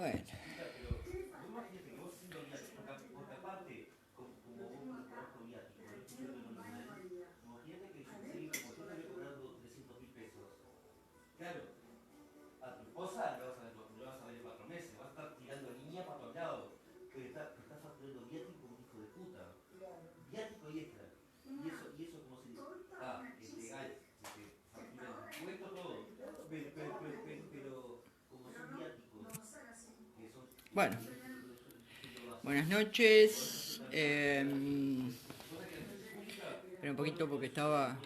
Bueno, bueno, buenas noches. Espera un poquito porque estaba...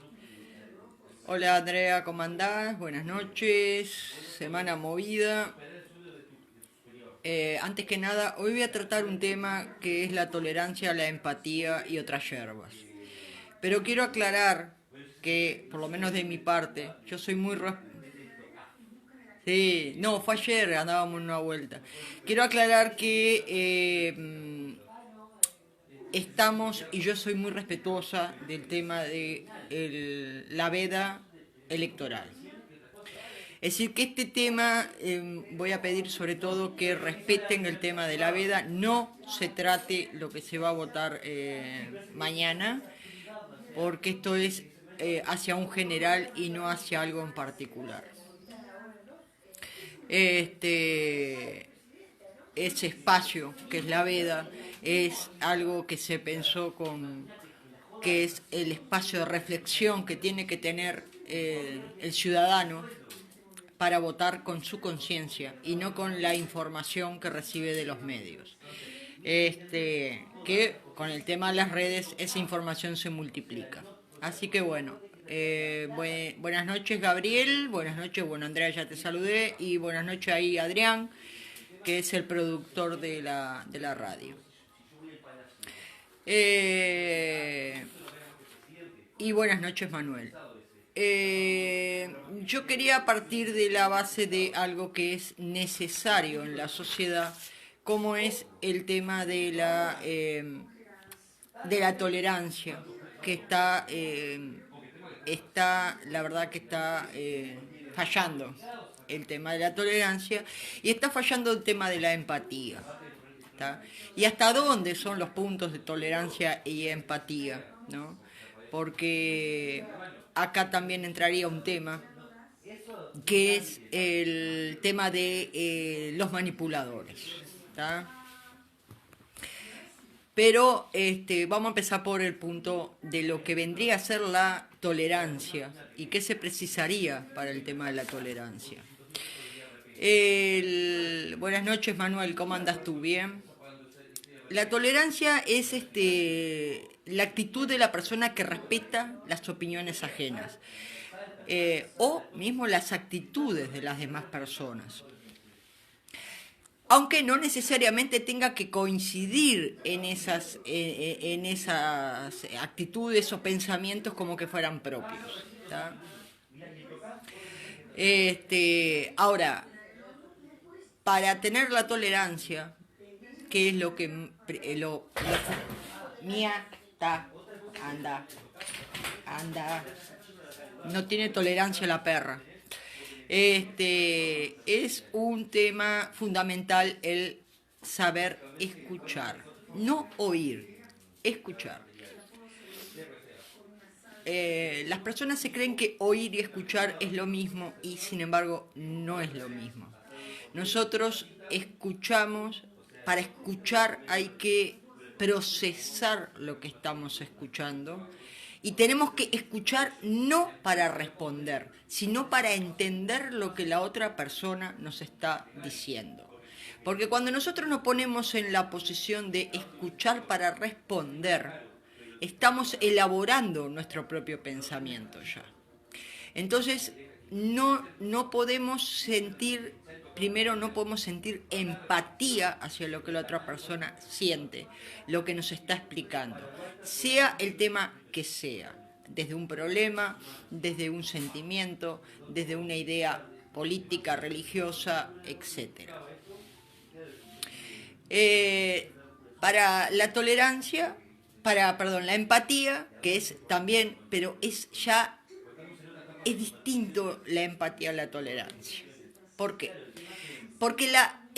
Hola Andrea, ¿cómo andás? Buenas noches. Semana movida. Antes que nada, hoy voy a tratar un tema que es la tolerancia, la empatía y otras yerbas. Pero quiero aclarar que, por lo menos de mi parte, yo soy muy... Sí, no, fue ayer, andábamos en una vuelta. Quiero aclarar que estamos, y yo soy muy respetuosa del tema de la veda electoral. Es decir, que este tema voy a pedir sobre todo que respeten el tema de la veda, no se trate lo que se va a votar mañana, porque esto es hacia un general y no hacia algo en particular. Ese espacio que es la veda es algo que se pensó que es el espacio de reflexión que tiene que tener el ciudadano para votar con su conciencia y no con la información que recibe de los medios. Que con el tema de las redes esa información se multiplica. Así que bueno, buenas noches Gabriel, buenas noches, bueno Andrea ya te saludé y buenas noches ahí Adrián, que es el productor de la radio. Y buenas noches Manuel. Yo quería partir de la base de algo que es necesario en la sociedad, como es el tema de la tolerancia, que está la verdad que está fallando el tema de la tolerancia y está fallando el tema de la empatía. ¿Tá? Y hasta dónde son los puntos de tolerancia y empatía, ¿no? Porque acá también entraría un tema que es el tema de los manipuladores, ¿tá? Pero vamos a empezar por el punto de lo que vendría a ser la tolerancia y qué se precisaría para el tema de la tolerancia. Buenas noches Manuel, ¿cómo andas tú? ¿Bien? La tolerancia es la actitud de la persona que respeta las opiniones ajenas o mismo las actitudes de las demás personas. Aunque no necesariamente tenga que coincidir en esas actitudes o pensamientos como que fueran propios. ¿Tá? Ahora, para tener la tolerancia, que es lo que mía está anda no tiene tolerancia a la perra. Es un tema fundamental el saber escuchar, no oír, escuchar. Las personas se creen que oír y escuchar es lo mismo y sin embargo no es lo mismo. Nosotros escuchamos, para escuchar hay que procesar lo que estamos escuchando y tenemos que escuchar no para responder, sino para entender lo que la otra persona nos está diciendo. Porque cuando nosotros nos ponemos en la posición de escuchar para responder, estamos elaborando nuestro propio pensamiento ya. Entonces, no podemos sentir, primero no podemos sentir empatía hacia lo que la otra persona siente, lo que nos está explicando, sea el tema que sea, desde un problema, desde un sentimiento, desde una idea política, religiosa, etc. Para la tolerancia, la empatía, que es también, pero es distinto la empatía a la tolerancia. ¿Por qué? Porque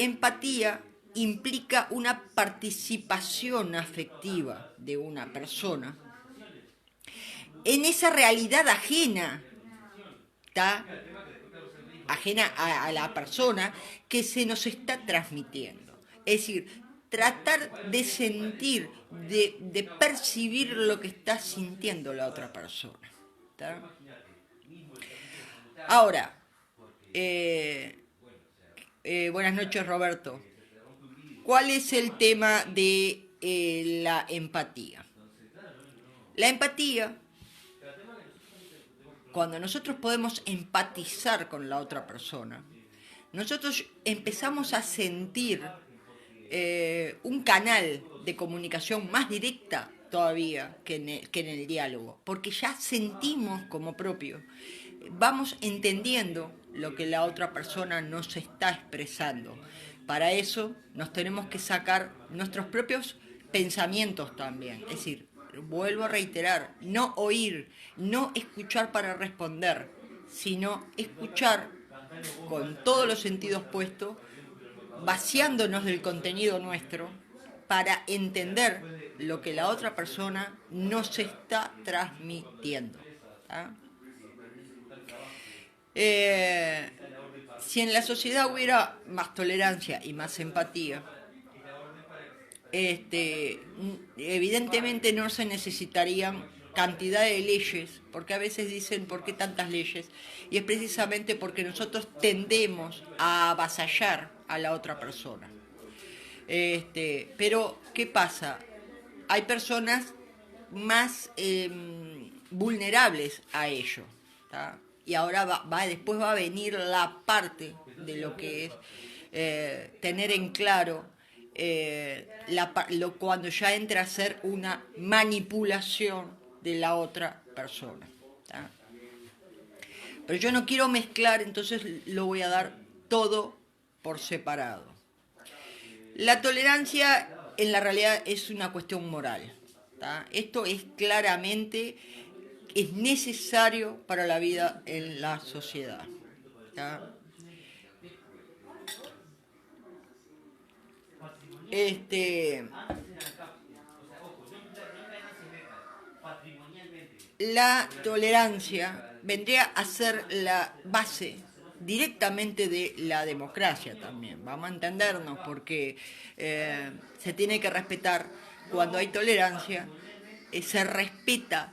empatía implica una participación afectiva de una persona en esa realidad ajena, ¿tá? Ajena a la persona que se nos está transmitiendo. Es decir, tratar de sentir, de percibir lo que está sintiendo la otra persona, ¿tá? Ahora, buenas noches, Roberto. ¿Cuál es el tema de la empatía? La empatía, cuando nosotros podemos empatizar con la otra persona, nosotros empezamos a sentir un canal de comunicación más directa todavía que en el diálogo, porque ya sentimos como propio, vamos entendiendo lo que la otra persona nos está expresando. Para eso nos tenemos que sacar nuestros propios pensamientos también, es decir, vuelvo a reiterar, no oír, no escuchar para responder, sino escuchar con todos los sentidos puestos, vaciándonos del contenido nuestro para entender lo que la otra persona nos está transmitiendo. ¿Tá? Si en la sociedad hubiera más tolerancia y más empatía, evidentemente no se necesitarían cantidad de leyes, porque a veces dicen ¿por qué tantas leyes? Y es precisamente porque nosotros tendemos a avasallar a la otra persona. Pero, ¿qué pasa? Hay personas más vulnerables a ello, ¿tá? Y ahora después va a venir la parte de lo que es tener en claro cuando ya entra a ser una manipulación de la otra persona, ¿tá? Pero yo no quiero mezclar, entonces lo voy a dar todo por separado. La tolerancia en la realidad es una cuestión moral, ¿tá? Esto es claramente, es necesario para la vida en la sociedad, ¿tá? La tolerancia vendría a ser la base directamente de la democracia también. Vamos a entendernos porque se tiene que respetar, cuando hay tolerancia, se respeta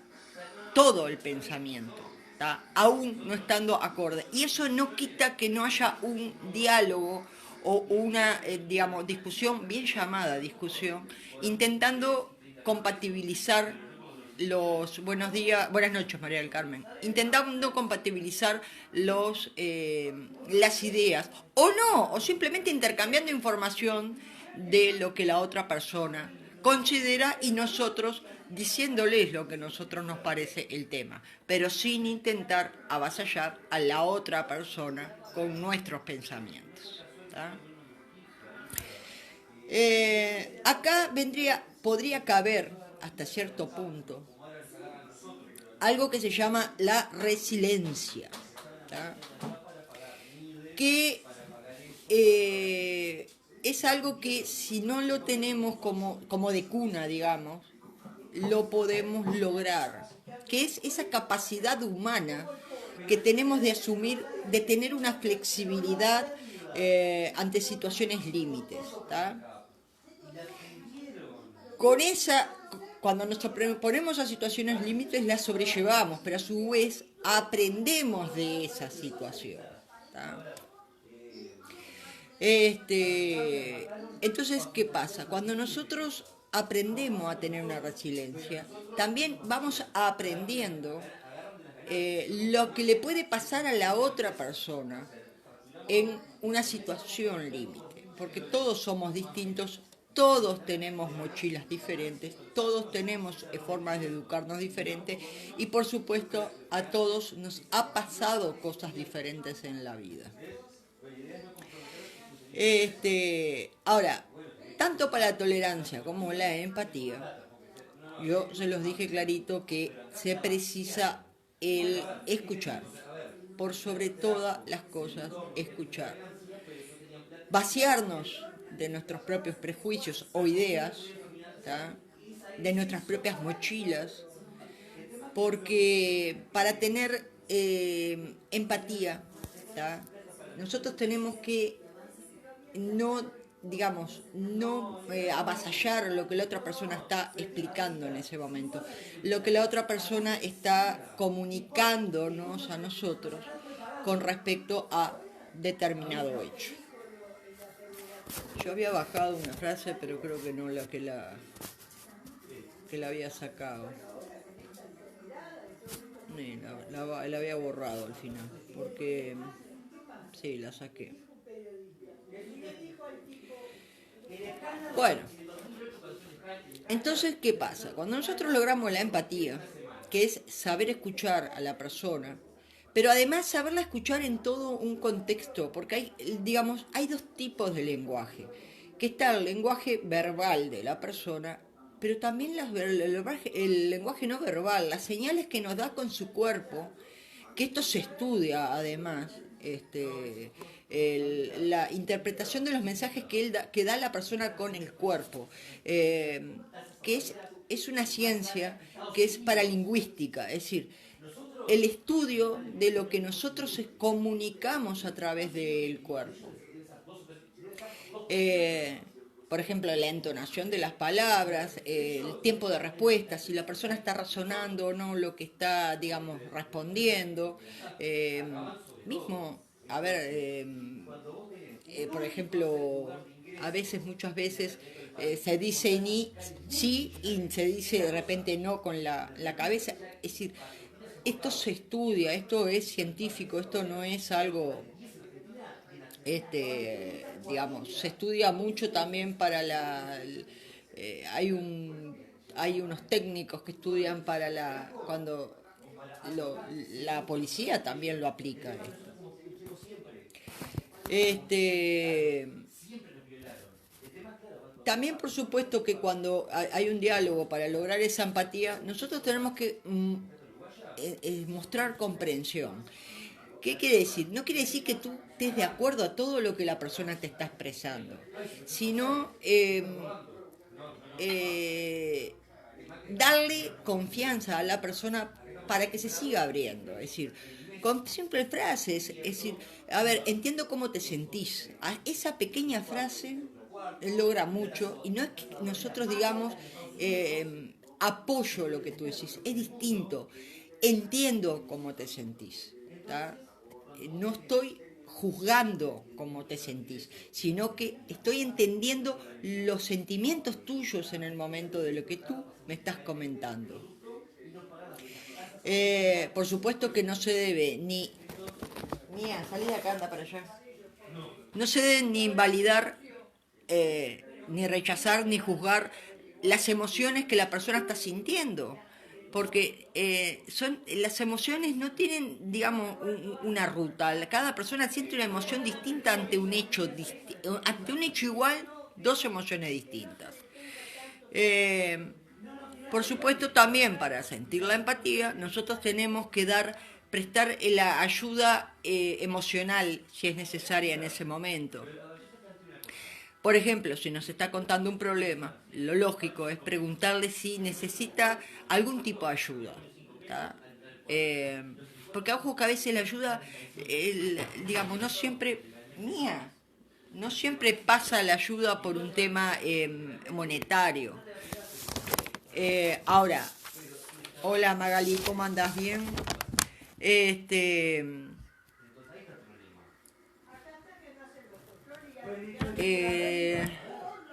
todo el pensamiento, ¿tá? Aún no estando acorde. Y eso no quita que no haya un diálogo o una, discusión, bien llamada discusión, intentando compatibilizar los buenos días, buenas noches, María del Carmen, intentando compatibilizar las ideas, o no, o simplemente intercambiando información de lo que la otra persona considera y nosotros diciéndoles lo que a nosotros nos parece el tema, pero sin intentar avasallar a la otra persona con nuestros pensamientos, ¿tá? Acá podría caber hasta cierto punto algo que se llama la resiliencia, ¿tá? Que es algo que si no lo tenemos como de cuna, digamos, lo podemos lograr, que es esa capacidad humana que tenemos de asumir, de tener una flexibilidad ante situaciones límites, ¿tá? Con esa, cuando nos ponemos a situaciones límites, las sobrellevamos, pero a su vez aprendemos de esa situación, ¿tá? Entonces, ¿qué pasa? Cuando nosotros aprendemos a tener una resiliencia, también vamos aprendiendo lo que le puede pasar a la otra persona en una situación límite, porque todos somos distintos, todos tenemos mochilas diferentes, todos tenemos formas de educarnos diferentes y por supuesto a todos nos ha pasado cosas diferentes en la vida. Ahora, tanto para la tolerancia como la empatía, yo se los dije clarito que se precisa el escuchar, por sobre todas las cosas escuchar. vaciarnos de nuestros propios prejuicios o ideas, ¿tá? De nuestras propias mochilas, porque para tener empatía, ¿tá? Nosotros tenemos que no, digamos, no avasallar lo que la otra persona está explicando en ese momento, lo que la otra persona está comunicándonos a nosotros con respecto a determinado hecho. Yo había bajado una frase, pero creo que no la había sacado. La había borrado al final, porque sí, la saqué. Bueno, entonces, ¿qué pasa? Cuando nosotros logramos la empatía, que es saber escuchar a la persona, pero además saberla escuchar en todo un contexto, porque hay, digamos, hay dos tipos de lenguaje, que está el lenguaje verbal de la persona, pero también el lenguaje no verbal, las señales que nos da con su cuerpo, que esto se estudia además, la interpretación de los mensajes que da la persona con el cuerpo, que es una ciencia que es paralingüística, es decir, el estudio de lo que nosotros comunicamos a través del cuerpo. Eh, por ejemplo, la entonación de las palabras, el tiempo de respuesta, si la persona está razonando o no lo que está, digamos, respondiendo. Eh, mismo, a ver, por ejemplo, muchas veces, se dice ni sí y se dice de repente no con la cabeza. Es decir, esto se estudia, esto es científico, esto no es algo, digamos, se estudia mucho también para hay unos técnicos que estudian para cuando la policía también lo aplica esto. También por supuesto que cuando hay un diálogo para lograr esa empatía, nosotros tenemos que mostrar comprensión. ¿Qué quiere decir? No quiere decir que tú estés de acuerdo a todo lo que la persona te está expresando, sino darle confianza a la persona para que se siga abriendo. Es decir, con simples frases, es decir, a ver, entiendo cómo te sentís. Esa pequeña frase logra mucho y no es que nosotros digamos apoyo lo que tú decís, es distinto. Entiendo cómo te sentís, ¿tá? No estoy juzgando cómo te sentís, sino que estoy entendiendo los sentimientos tuyos en el momento de lo que tú me estás comentando. Por supuesto que no se debe ni... Mía, salí de acá, anda para allá. No se debe ni invalidar, ni rechazar, ni juzgar las emociones que la persona está sintiendo. Porque las emociones no tienen, digamos, una ruta. Cada persona siente una emoción distinta ante un hecho, ante un hecho igual, dos emociones distintas. Por supuesto, también para sentir la empatía, nosotros tenemos que prestar la ayuda emocional si es necesaria en ese momento. Por ejemplo, si nos está contando un problema, lo lógico es preguntarle si necesita algún tipo de ayuda. Porque ojo que a veces la ayuda, digamos, no siempre pasa la ayuda por un tema monetario. Ahora, hola Magali, ¿cómo andás? ¿Bien?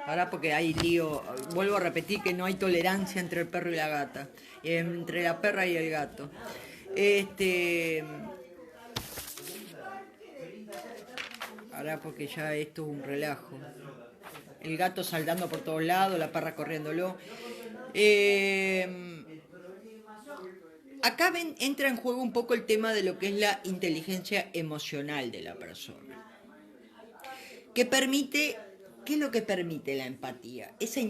Ahora porque hay lío, vuelvo a repetir que no hay tolerancia entre el perro y la gata, entre la perra y el gato. Ahora porque ya esto es un relajo. El gato saltando por todos lados, la perra corriéndolo. Acá entra en juego un poco el tema de lo que es la inteligencia emocional de la persona. ¿Qué es lo que permite la empatía? Esa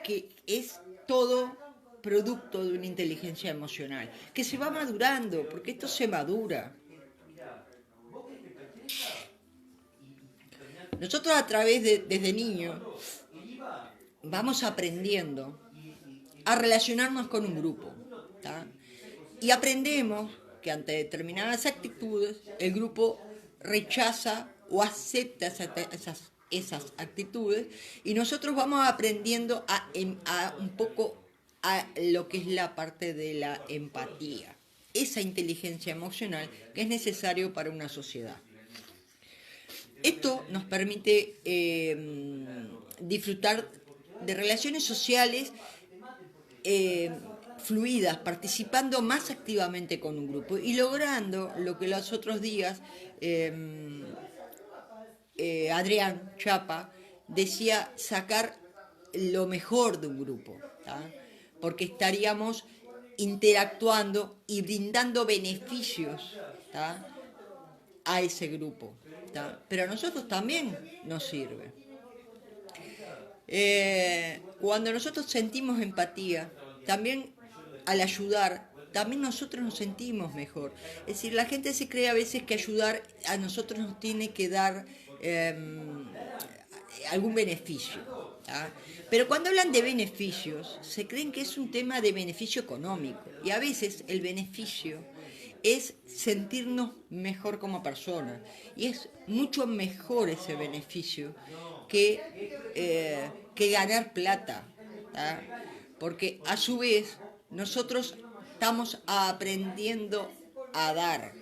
que es todo producto de una inteligencia emocional, que se va madurando, porque esto se madura. Nosotros desde niños, vamos aprendiendo a relacionarnos con un grupo, ¿tá? Y aprendemos que ante determinadas actitudes el grupo rechaza o acepta esas actitudes y nosotros vamos aprendiendo a un poco a lo que es la parte de la empatía, esa inteligencia emocional que es necesario para una sociedad. Esto nos permite disfrutar de relaciones sociales fluidas, participando más activamente con un grupo y logrando lo que los otros días Adrián Chapa decía, sacar lo mejor de un grupo, ¿tá? Porque estaríamos interactuando y brindando beneficios, ¿tá? A ese grupo, ¿tá? Pero a nosotros también nos sirve. Cuando nosotros sentimos empatía, también al ayudar, también nosotros nos sentimos mejor. Es decir, la gente se cree a veces que ayudar a nosotros nos tiene que dar algún beneficio, ¿tá? Pero cuando hablan de beneficios, se creen que es un tema de beneficio económico. Y a veces el beneficio es sentirnos mejor como personas. Y es mucho mejor ese beneficio que ganar plata, ¿tá? Porque a su vez nosotros estamos aprendiendo a dar,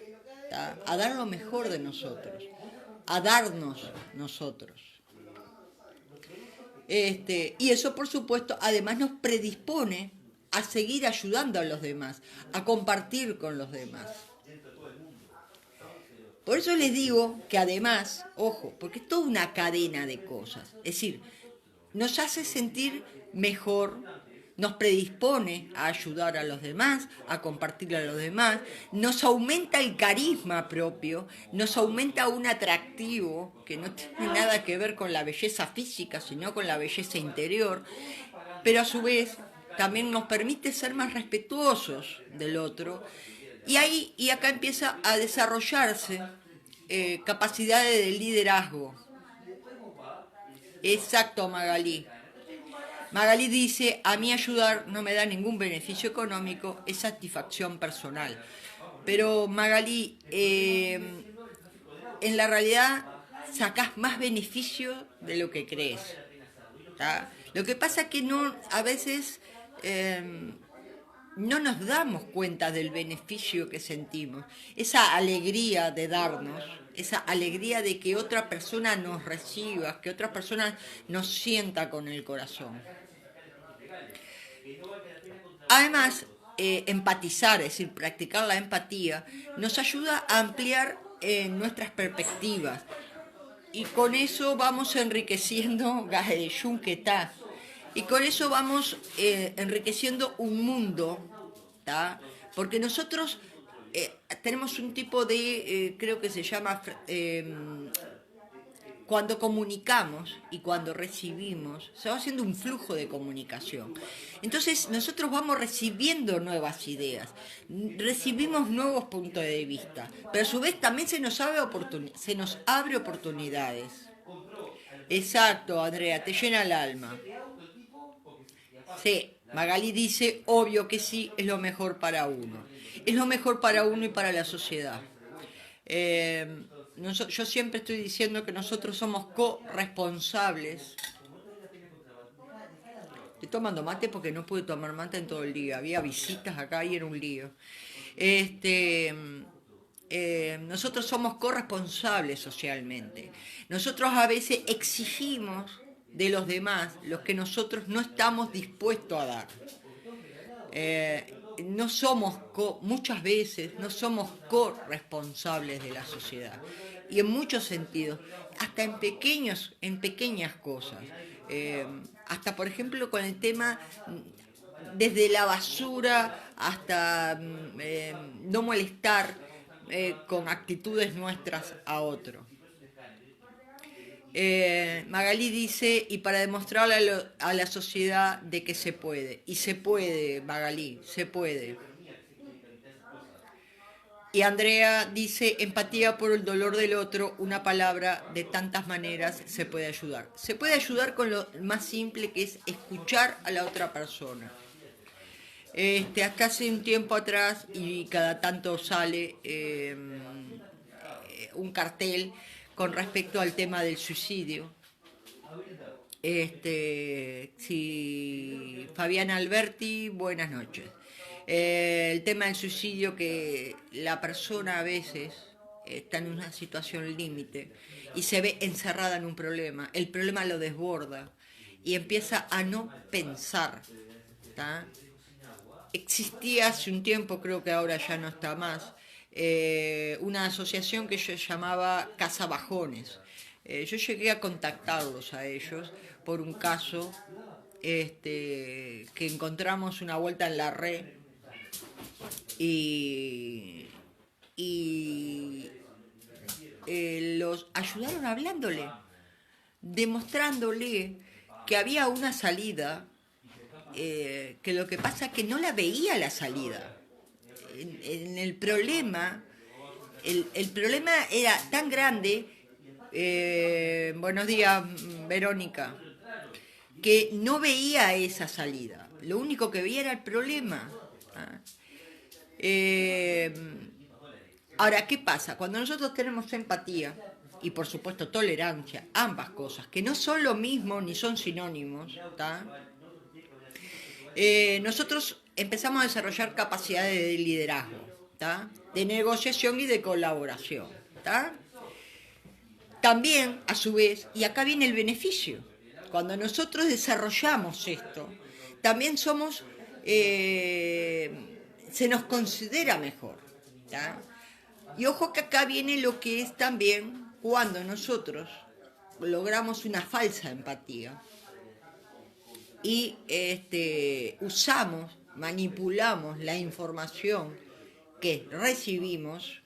¿tá? A dar lo mejor de nosotros, a darnos nosotros. Y eso, por supuesto, además nos predispone a seguir ayudando a los demás, a compartir con los demás. Por eso les digo que además, ojo, porque es toda una cadena de cosas. Es decir, nos hace sentir mejor, nos predispone a ayudar a los demás, a compartir a los demás, nos aumenta el carisma propio, nos aumenta un atractivo que no tiene nada que ver con la belleza física, sino con la belleza interior, pero a su vez también nos permite ser más respetuosos del otro, y acá empieza a desarrollarse capacidades de liderazgo. Exacto, Magalí. Magalí dice, a mí ayudar no me da ningún beneficio económico, es satisfacción personal. Pero Magalí, en la realidad sacás más beneficio de lo que crees, ¿tá? Lo que pasa es que a veces no nos damos cuenta del beneficio que sentimos, esa alegría de darnos, esa alegría de que otra persona nos reciba, que otra persona nos sienta con el corazón. Además, empatizar, es decir, practicar la empatía, nos ayuda a ampliar nuestras perspectivas. Y con eso vamos enriqueciendo Yunquetá. Y con eso vamos enriqueciendo un mundo, ¿tá? Porque nosotros tenemos un tipo de, creo que se llama, cuando comunicamos y cuando recibimos, se va haciendo un flujo de comunicación. Entonces nosotros vamos recibiendo nuevas ideas, recibimos nuevos puntos de vista, pero a su vez también se nos abre oportunidades. Exacto, Andrea, te llena el alma. Sí, Magalí dice, obvio que sí, es lo mejor para uno. Es lo mejor para uno y para la sociedad. Yo siempre estoy diciendo que nosotros somos corresponsables. Estoy tomando mate porque no pude tomar mate en todo el día. Había visitas acá y era un lío. Nosotros somos corresponsables socialmente. Nosotros a veces exigimos de los demás lo que nosotros no estamos dispuestos a dar. No somos, muchas veces, no somos corresponsables de la sociedad. Y en muchos sentidos, hasta en pequeñas cosas. Hasta, por ejemplo, con el tema, desde la basura hasta no molestar con actitudes nuestras a otro. Magalí dice, y para demostrarle a la sociedad de que se puede. Y se puede, Magalí, se puede. Y Andrea dice, empatía por el dolor del otro, una palabra, de tantas maneras se puede ayudar. Se puede ayudar con lo más simple que es escuchar a la otra persona. Hasta hace un tiempo atrás, y cada tanto sale un cartel con respecto al tema del suicidio. Sí, Fabiana Alberti, buenas noches. El tema del suicidio, que la persona a veces está en una situación límite y se ve encerrada en un problema, el problema lo desborda y empieza a no pensar. ¿Tá? Existía hace un tiempo, creo que ahora ya no está más, una asociación que se llamaba Casa Bajones. Yo llegué a contactarlos a ellos por un caso que encontramos una vuelta en la red y, y los ayudaron hablándole, demostrándole que había una salida, que lo que pasa es que no la veía la salida. En el problema, el problema era tan grande, buenos días Verónica, que no veía esa salida. Lo único que veía era el problema. ¿Ah? Ahora, ¿qué pasa? Cuando nosotros tenemos empatía y por supuesto tolerancia, ambas cosas, que no son lo mismo ni son sinónimos, ¿tá? Nosotros empezamos a desarrollar capacidades de liderazgo, ¿tá? De negociación y de colaboración. ¿Tá? También, a su vez, y acá viene el beneficio, cuando nosotros desarrollamos esto, también somos, se nos considera mejor. ¿Tá? Y ojo que acá viene lo que es también cuando nosotros logramos una falsa empatía y usamos, manipulamos la información que recibimos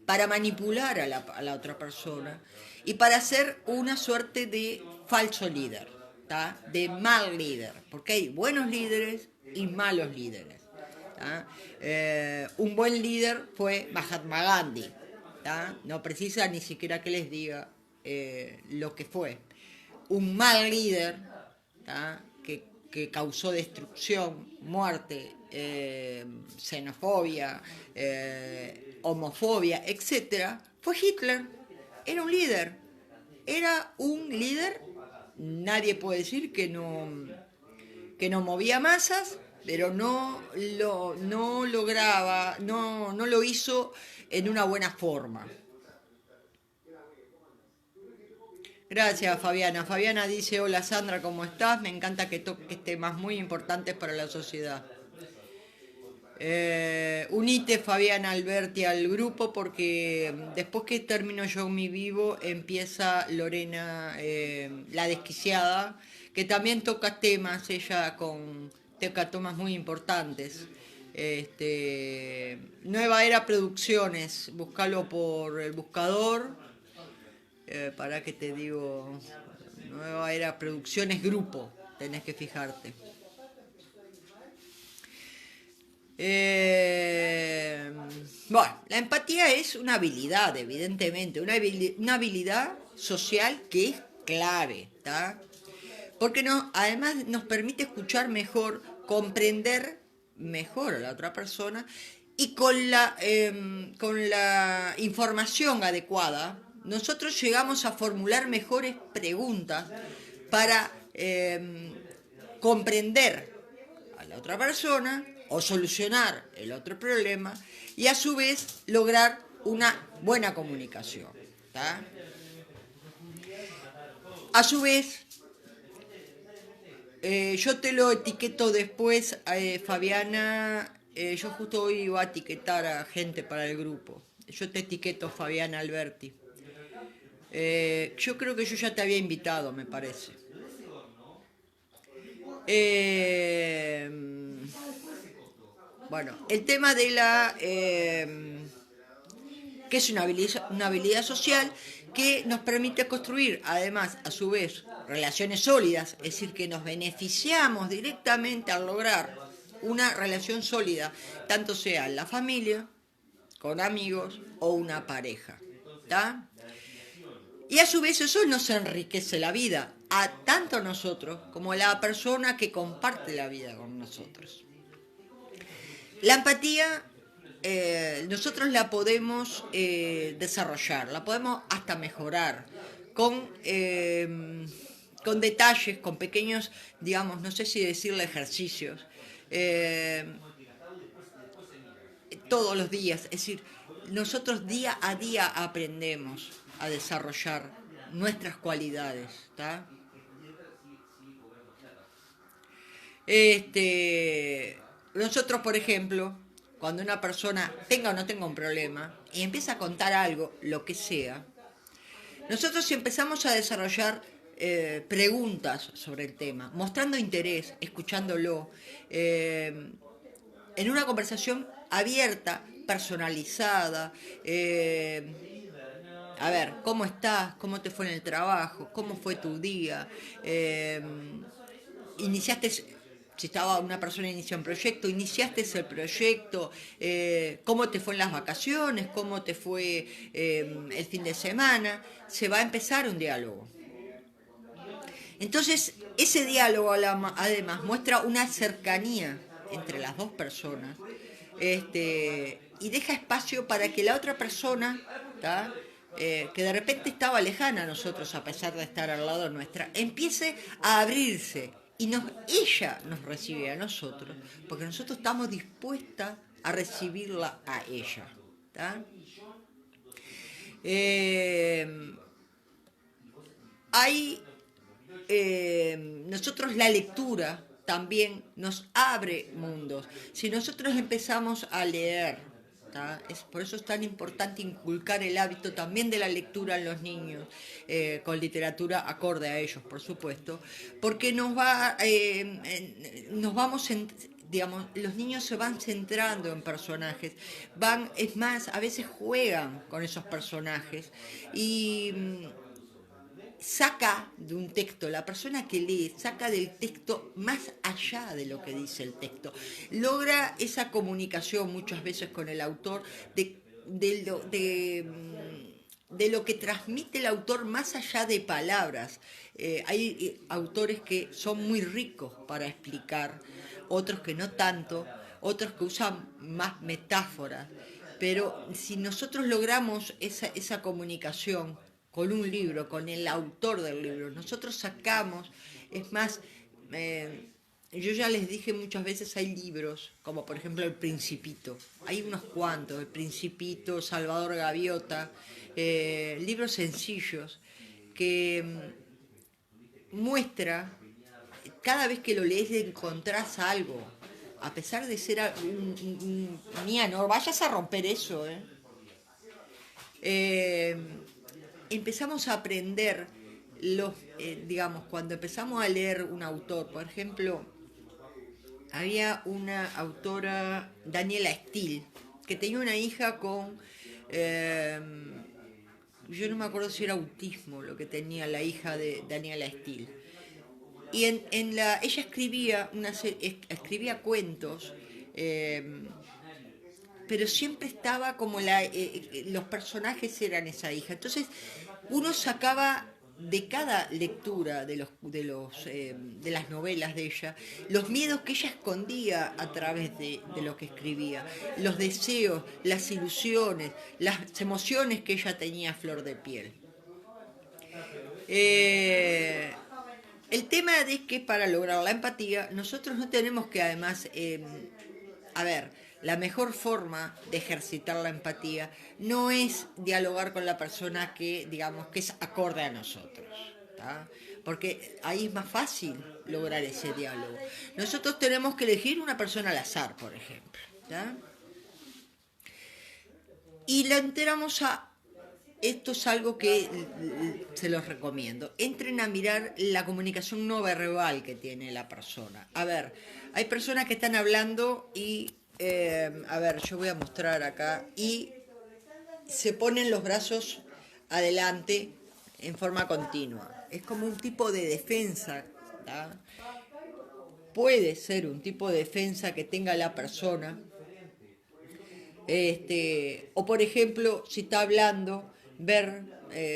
para manipular a la otra persona y para ser una suerte de falso líder, ¿tá? De mal líder, porque hay buenos líderes y malos líderes. Un buen líder fue Mahatma Gandhi, ¿tá? No precisa ni siquiera que les diga lo que fue. Un mal líder, ¿tá? Que causó destrucción, muerte, xenofobia, homofobia, etc., fue Hitler. Era un líder. Era un líder, nadie puede decir que no movía masas, pero no lograba, no lo hizo en una buena forma. Gracias, Fabiana. Fabiana dice, hola Sandra, ¿cómo estás? Me encanta que toques temas muy importantes para la sociedad. Unite, Fabiana Alberti, al grupo, porque después que termino yo mi vivo, empieza Lorena, la desquiciada, que también toca temas, ella toca temas muy importantes. Nueva Era Producciones, búscalo por el buscador. Para que te digo, Nueva Era Producciones Grupo, tenés que fijarte. Bueno, la empatía es una habilidad, evidentemente, una habilidad social que es clave, ¿tá? Porque además nos permite escuchar mejor, comprender mejor a la otra persona y con la información adecuada, nosotros llegamos a formular mejores preguntas para comprender a la otra persona o solucionar el otro problema y a su vez lograr una buena comunicación. ¿Tá? A su vez, yo te lo etiqueto después, Fabiana, yo justo hoy iba a etiquetar a gente para el grupo. Yo te etiqueto Fabiana Alberti. Yo creo que yo ya te había invitado, me parece. Bueno, el tema de que es una habilidad social que nos permite construir, además, a su vez, relaciones sólidas, es decir, que nos beneficiamos directamente al lograr una relación sólida, tanto sea en la familia con amigos o una pareja. ¿Está? Y a su vez eso nos enriquece la vida, a tanto nosotros como a la persona que comparte la vida con nosotros. La empatía nosotros la podemos desarrollar, la podemos hasta mejorar con detalles, con pequeños, digamos, no sé si decirle ejercicios, eh, todos los días. Es decir, nosotros día a día aprendemos a desarrollar nuestras cualidades, ¿tá? Nosotros, por ejemplo, cuando una persona tenga o no tenga un problema y empieza a contar algo, lo que sea, nosotros si empezamos a desarrollar preguntas sobre el tema, mostrando interés, escuchándolo, en una conversación abierta, personalizada, a ver, ¿cómo estás? ¿Cómo te fue en el trabajo? ¿Cómo fue tu día? Iniciaste, si estaba una persona inicia un proyecto, iniciaste el proyecto, cómo te fue en las vacaciones, cómo te fue el fin de semana, se va a empezar un diálogo. Entonces, ese diálogo además muestra una cercanía entre las dos personas, y deja espacio para que la otra persona, que de repente estaba lejana a nosotros a pesar de estar al lado nuestra, empiece a abrirse y ella nos recibe a nosotros, porque nosotros estamos dispuestas a recibirla a ella. ¿Tá? Hay nosotros la lectura también nos abre mundos. Si nosotros empezamos a leer, por eso es tan importante inculcar el hábito también de la lectura en los niños, con literatura acorde a ellos, por supuesto, porque nos vamos digamos, los niños se van centrando en personajes, es más, a veces juegan con esos personajes y saca de un texto, la persona que lee saca del texto más allá de lo que dice el texto, logra esa comunicación muchas veces con el autor de lo que transmite el autor más allá de palabras. Hay autores que son muy ricos para explicar, otros que no tanto, otros que usan más metáforas, pero si nosotros logramos esa comunicación con un libro, con el autor del libro, nosotros sacamos, es más, yo ya les dije muchas veces, hay libros, como por ejemplo El Principito, hay unos cuantos, El Principito, Salvador Gaviota, libros sencillos que muestra, cada vez que lo lees encontrás algo, a pesar de ser mía, no vayas a romper eso, empezamos a aprender digamos, cuando empezamos a leer un autor, por ejemplo, había una autora, Daniela Steele, que tenía una hija con, yo no me acuerdo si era autismo lo que tenía la hija de Daniela Steele. Y ella escribía cuentos, pero siempre estaba como los personajes eran esa hija. Entonces uno sacaba de cada lectura de las novelas de ella, los miedos que ella escondía a través de lo que escribía, los deseos, las ilusiones, las emociones que ella tenía a flor de piel. El tema es que para lograr la empatía, nosotros no tenemos que además, la mejor forma de ejercitar la empatía no es dialogar con la persona que, digamos, que es acorde a nosotros, ¿tá? Porque ahí es más fácil lograr ese diálogo. Nosotros tenemos que elegir una persona al azar, por ejemplo, ¿tá? Y la enteramos esto es algo que se los recomiendo. Entren a mirar la comunicación no verbal que tiene la persona. A ver, hay personas que están hablando y, yo voy a mostrar acá, y se ponen los brazos adelante en forma continua. Es como un tipo de defensa, ¿tá? Puede ser un tipo de defensa que tenga la persona O por ejemplo, si está hablando, ver,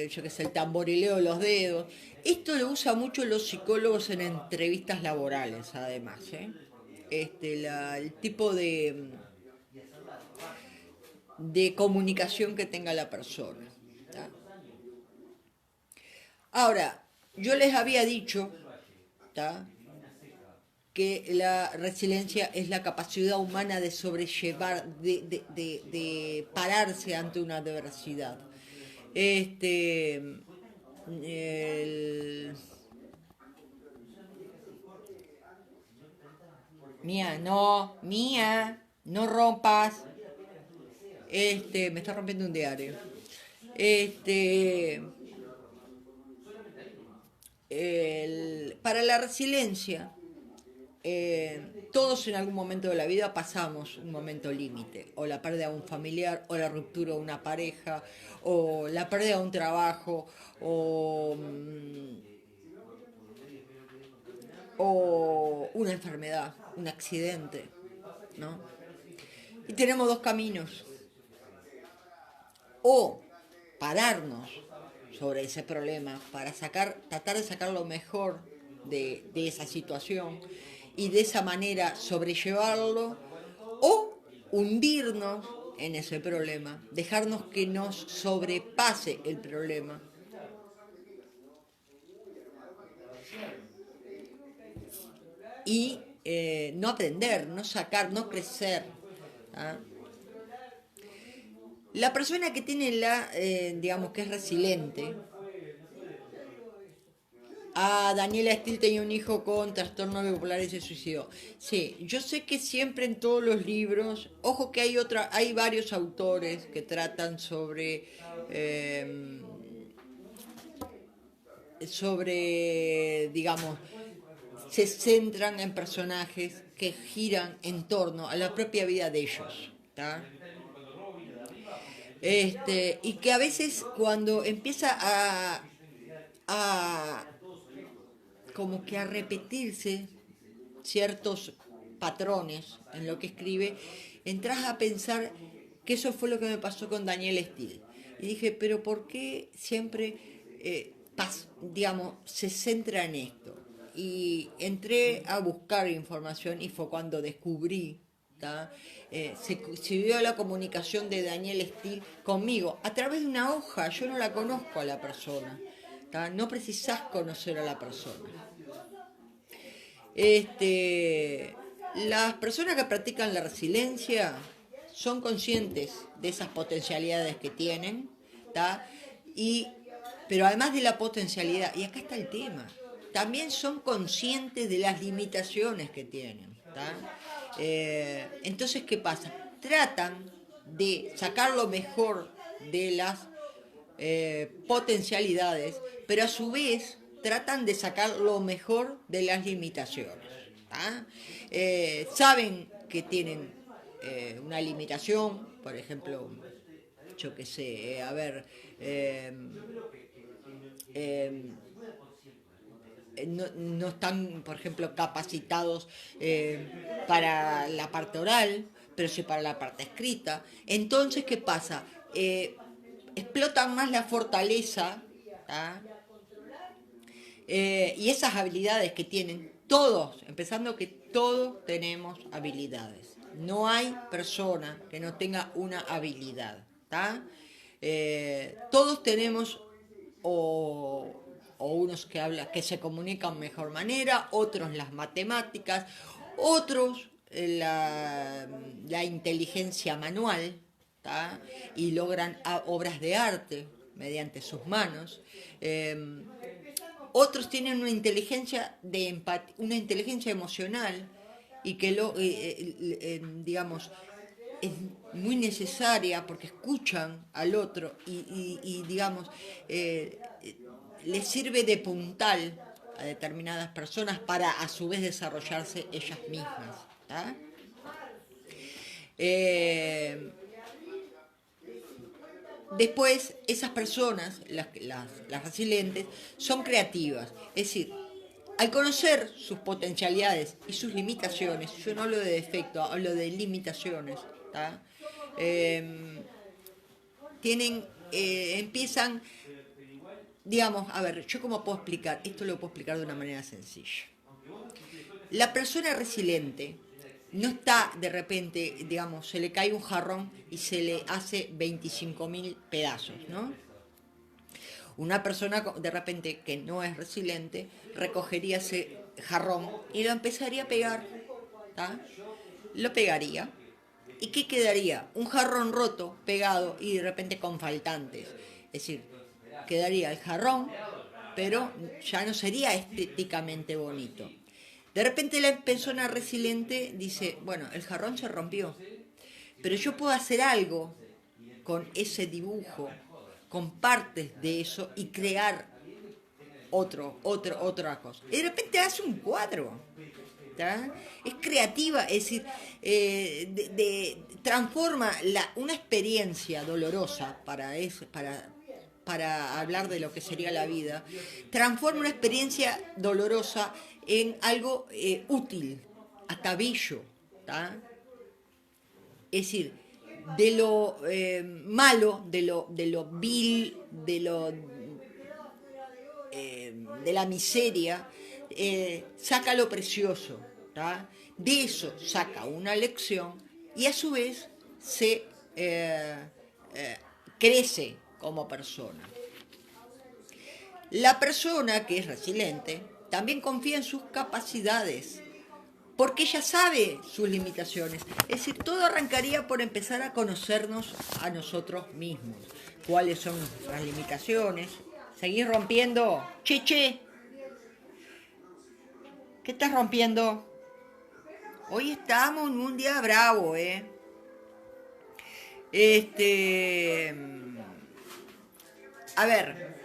yo qué sé, el tamborileo de los dedos. Esto lo usan mucho los psicólogos en entrevistas laborales, además, ¿eh? El tipo de comunicación que tenga la persona. ¿Tá? Ahora, yo les había dicho, ¿tá?, que la resiliencia es la capacidad humana de sobrellevar, de pararse ante una adversidad. Este, el- Mía, no rompas. Me está rompiendo un diario. Este, para la resiliencia, todos en algún momento de la vida pasamos un momento límite, o la pérdida de un familiar, o la ruptura de una pareja, o la pérdida de un trabajo, o una enfermedad, un accidente, ¿no? Y tenemos dos caminos: o pararnos sobre ese problema para tratar de sacar lo mejor de esa situación y de esa manera sobrellevarlo, o hundirnos en ese problema, dejarnos que nos sobrepase el problema y no aprender, no sacar, no crecer. ¿Ah? La persona que tiene digamos que es resiliente. Daniela Steele tenía un hijo con trastorno bipolar y se suicidó. Sí, yo sé que siempre en todos los libros, ojo que hay varios autores que tratan eh, digamos, se centran en personajes que giran en torno a la propia vida de ellos, ¿tá? Y que a veces cuando empieza a como que a repetirse ciertos patrones en lo que escribe, entras a pensar que eso fue lo que me pasó con Daniel Steele. Y dije, pero ¿por qué siempre, digamos, se centra en esto? Y entré a buscar información y fue cuando descubrí, ¿tá?, se vio la comunicación de Daniel Steele conmigo a través de una hoja. Yo no la conozco a la persona, ¿tá? No precisás conocer a la persona. Las personas que practican la resiliencia son conscientes de esas potencialidades que tienen, ¿tá? Y, pero además de la potencialidad, y acá está el tema, también son conscientes de las limitaciones que tienen, ¿tá? Entonces, ¿qué pasa? Tratan de sacar lo mejor de las potencialidades, pero a su vez tratan de sacar lo mejor de las limitaciones. Saben que tienen una limitación, por ejemplo, yo qué sé, eh, eh, no están, por ejemplo, capacitados para la parte oral, pero sí para la parte escrita. Entonces, ¿qué pasa? Explotan más la fortaleza, ¿tá?, y esas habilidades que tienen todos, empezando que todos tenemos habilidades. No hay persona que no tenga una habilidad, ¿tá? Todos tenemos o, o unos que se comunican mejor manera, otros las matemáticas, otros la inteligencia manual, ¿tá?, y logran obras de arte mediante sus manos. Otros tienen una inteligencia una inteligencia emocional y que digamos, es muy necesaria porque escuchan al otro y digamos, les sirve de puntal a determinadas personas para a su vez desarrollarse ellas mismas, ¿tá? Después, esas personas, las resilientes, son creativas. Es decir, al conocer sus potencialidades y sus limitaciones, yo no hablo de defecto, hablo de limitaciones, ¿tá?, tienen, empiezan, digamos, a ver, yo cómo puedo explicar, esto lo puedo explicar de una manera sencilla. La persona resiliente no está de repente, digamos, se le cae un jarrón y se le hace 25.000 pedazos, ¿no? Una persona de repente que no es resiliente recogería ese jarrón y lo empezaría a pegar, ¿tá? Lo pegaría. ¿Y qué quedaría? Un jarrón roto, pegado y de repente con faltantes. Es decir, quedaría el jarrón, pero ya no sería estéticamente bonito. De repente la persona resiliente dice, bueno, el jarrón se rompió, pero yo puedo hacer algo con ese dibujo, con partes de eso y crear otra cosa. Y de repente hace un cuadro. ¿Tá? Es creativa, es decir, transforma una experiencia dolorosa para hablar de lo que sería la vida, transforma una experiencia dolorosa en algo útil, hasta bello. ¿Tá? Es decir, de lo malo, de lo vil, de la miseria, saca lo precioso, ¿tá? De eso saca una lección y a su vez se crece como persona. La persona que es resiliente también confía en sus capacidades, porque ella sabe sus limitaciones. Es decir, todo arrancaría por empezar a conocernos a nosotros mismos. ¿Cuáles son nuestras limitaciones? Seguir rompiendo. Che. ¿Qué estás rompiendo? Hoy estamos en un día bravo, ¿eh? A ver,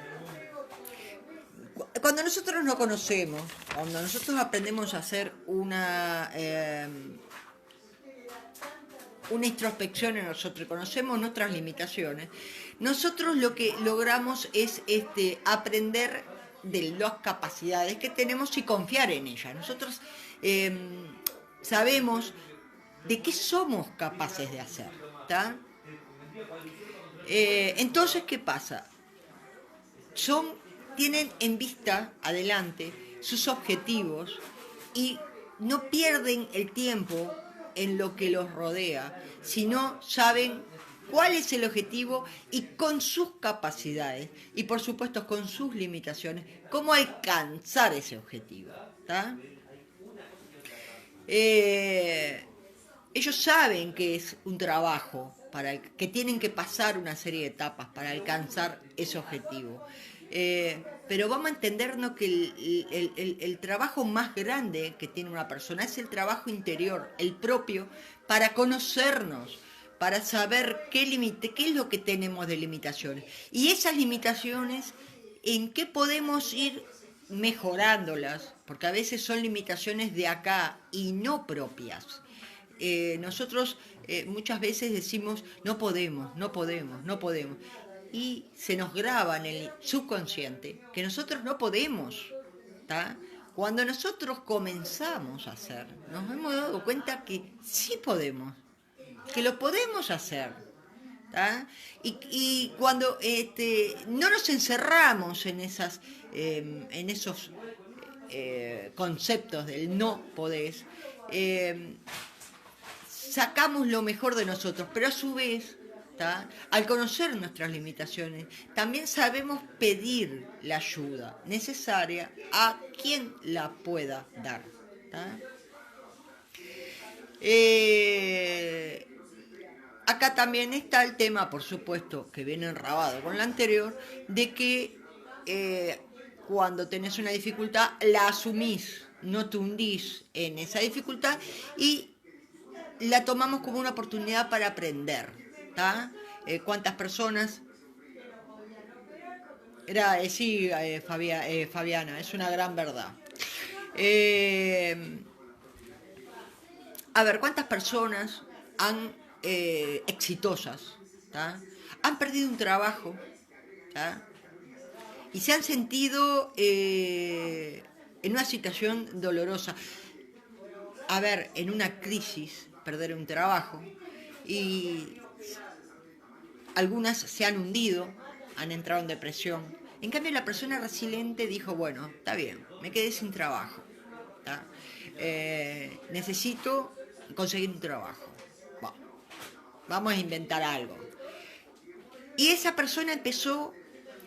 cuando nosotros nos conocemos, cuando nosotros aprendemos a hacer una introspección en nosotros, conocemos nuestras limitaciones, nosotros lo que logramos es aprender de las capacidades que tenemos y confiar en ellas. Nosotros sabemos de qué somos capaces de hacer, ¿tá? Entonces, ¿qué pasa? Tienen en vista adelante sus objetivos y no pierden el tiempo en lo que los rodea, sino saben cuál es el objetivo y con sus capacidades y por supuesto con sus limitaciones, cómo alcanzar ese objetivo. ¿Tá? Ellos saben que es un trabajo, que tienen que pasar una serie de etapas para alcanzar ese objetivo. Pero vamos a entendernos que el trabajo más grande que tiene una persona es el trabajo interior, el propio, para conocernos, para saber qué es lo que tenemos de limitaciones. Y esas limitaciones, ¿en qué podemos ir mejorándolas? Porque a veces son limitaciones de acá y no propias. Nosotros muchas veces decimos, no podemos. Y se nos graba en el subconsciente que nosotros no podemos. ¿Tá? Cuando nosotros comenzamos a hacer, nos hemos dado cuenta que sí podemos, que lo podemos hacer. ¿Tá? Y cuando no nos encerramos en esos conceptos del no podés, sacamos lo mejor de nosotros, pero a su vez, ¿tá? Al conocer nuestras limitaciones, también sabemos pedir la ayuda necesaria a quien la pueda dar. ¿Tá? Acá también está el tema, por supuesto, que viene enrabado con la anterior, de que cuando tenés una dificultad la asumís, no te hundís en esa dificultad y la tomamos como una oportunidad para aprender. ¿Tá? ¿Cuántas personas? Sí, Fabiana, es una gran verdad. A ver, ¿cuántas personas exitosas, ¿tá? Han perdido un trabajo, ¿tá? Y se han sentido en una situación dolorosa? A ver, en una crisis, perder un trabajo, y algunas se han hundido, han entrado en depresión. En cambio, la persona resiliente dijo, bueno, está bien, me quedé sin trabajo. Necesito conseguir un trabajo. Bueno, vamos a inventar algo. Y esa persona empezó,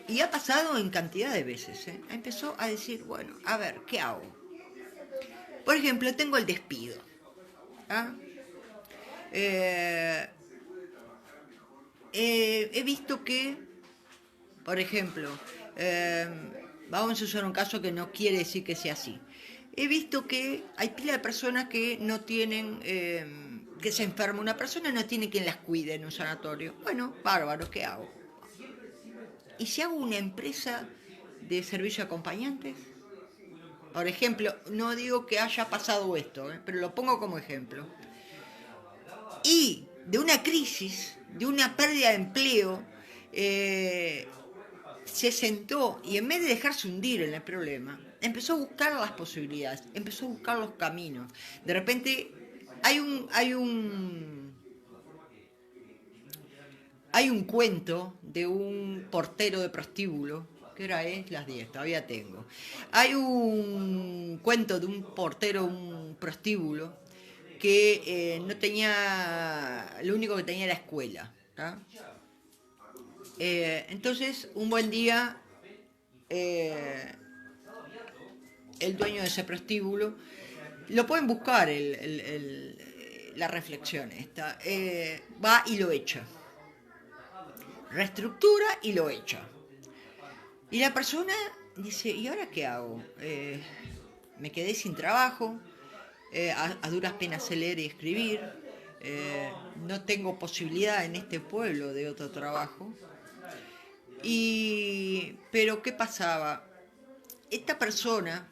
y ha pasado en cantidad de veces, empezó a decir, bueno, a ver, ¿qué hago? Por ejemplo, tengo el despido. He visto que, por ejemplo, vamos a usar un caso que no quiere decir que sea así. He visto que hay pila de personas que no tienen, que se enferma una persona, no tiene quien las cuide en un sanatorio. Bueno, bárbaro, ¿qué hago? ¿Y si hago una empresa de servicio de acompañantes? Por ejemplo, no digo que haya pasado esto, pero lo pongo como ejemplo. Y de una crisis, de una pérdida de empleo, se sentó y en vez de dejarse hundir en el problema, empezó a buscar las posibilidades, empezó a buscar los caminos. De repente hay un cuento de un portero de prostíbulo, que era las 10, todavía tengo. Hay un cuento de un portero, un prostíbulo, que no tenía, lo único que tenía era escuela. Entonces, un buen día, el dueño de ese prostíbulo, lo pueden buscar, la reflexión esta, va y lo echa. Reestructura y lo echa. Y la persona dice, ¿y ahora qué hago? Me quedé sin trabajo, a duras penas sé leer y escribir, no tengo posibilidad en este pueblo de otro trabajo. Pero ¿qué pasaba? Esta persona,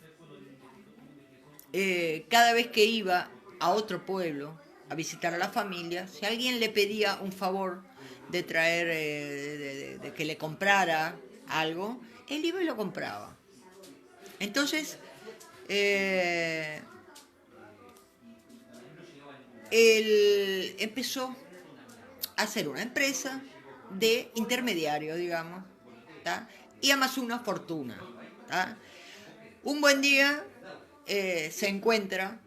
cada vez que iba a otro pueblo a visitar a la familia, si alguien le pedía un favor de traer, de que le comprara algo, él iba y lo compraba. Entonces, él empezó a hacer una empresa de intermediario, digamos, ¿tá? Y amasó una fortuna. ¿Tá? Un buen día se encuentra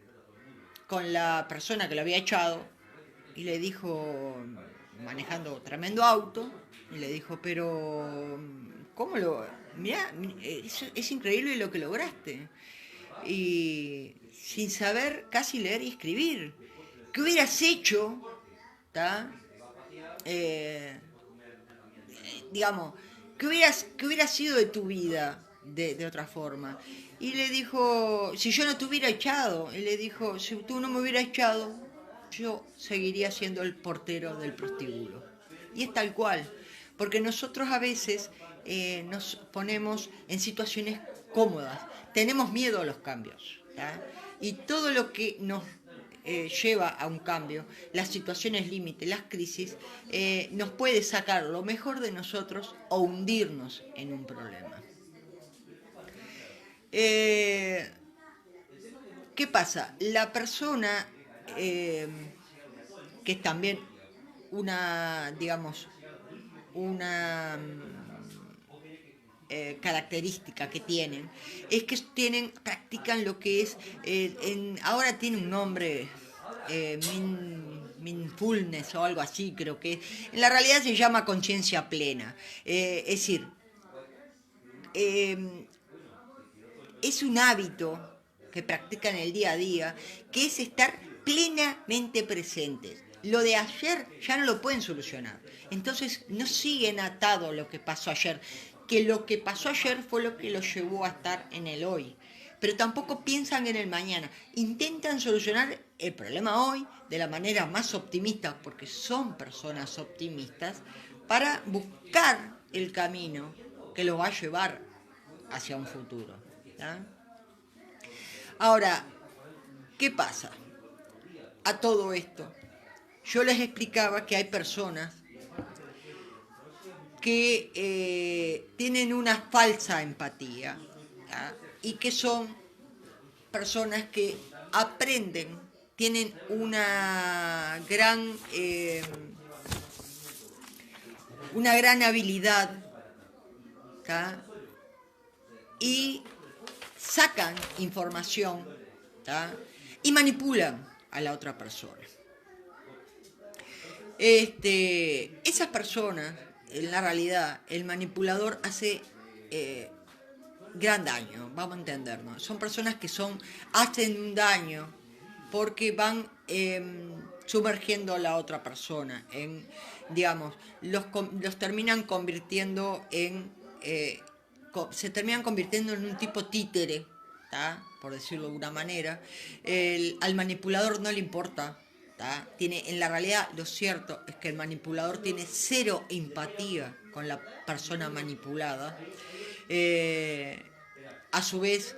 con la persona que lo había echado y le dijo, manejando tremendo auto, y le dijo, pero ¿cómo lo...? Mirá, es increíble lo que lograste. Y sin saber casi leer y escribir. ¿Qué hubieras hecho? ¿Tá? Digamos, ¿qué hubiera sido de tu vida de otra forma? Y le dijo, si yo no te hubiera echado, y le dijo, si tú no me hubieras echado, yo seguiría siendo el portero del prostíbulo. Y es tal cual, porque nosotros a veces nos ponemos en situaciones cómodas, tenemos miedo a los cambios, ¿tá? Y todo lo que nos lleva a un cambio, las situaciones límite, las crisis, nos puede sacar lo mejor de nosotros o hundirnos en un problema. ¿Qué pasa? La persona, que es también una, digamos, una característica que tienen, es que practican lo que es, ahora tiene un nombre, mindfulness o algo así, creo que en la realidad se llama conciencia plena. Es decir, es un hábito que practican el día a día, que es estar plenamente presentes. Lo de ayer ya no lo pueden solucionar. Entonces no siguen atado a lo que pasó ayer, que lo que pasó ayer fue lo que los llevó a estar en el hoy. Pero tampoco piensan en el mañana. Intentan solucionar el problema hoy de la manera más optimista, porque son personas optimistas, para buscar el camino que los va a llevar hacia un futuro. ¿tá? Ahora, ¿qué pasa? A todo esto, yo les explicaba que hay personas que tienen una falsa empatía, ¿tá? Y que son personas que aprenden, tienen una gran una gran habilidad, ¿tá? Y sacan información, ¿tá? Y manipulan a la otra persona. Esas personas, en la realidad, el manipulador hace gran daño, vamos a entendernos. Son personas que hacen un daño porque van sumergiendo a la otra persona, digamos, los terminan convirtiendo se terminan convirtiendo en un tipo títere, ¿tá? Por decirlo de una manera. Al manipulador no le importa, ¿tá? En la realidad, lo cierto es que el manipulador tiene cero empatía con la persona manipulada. A su vez,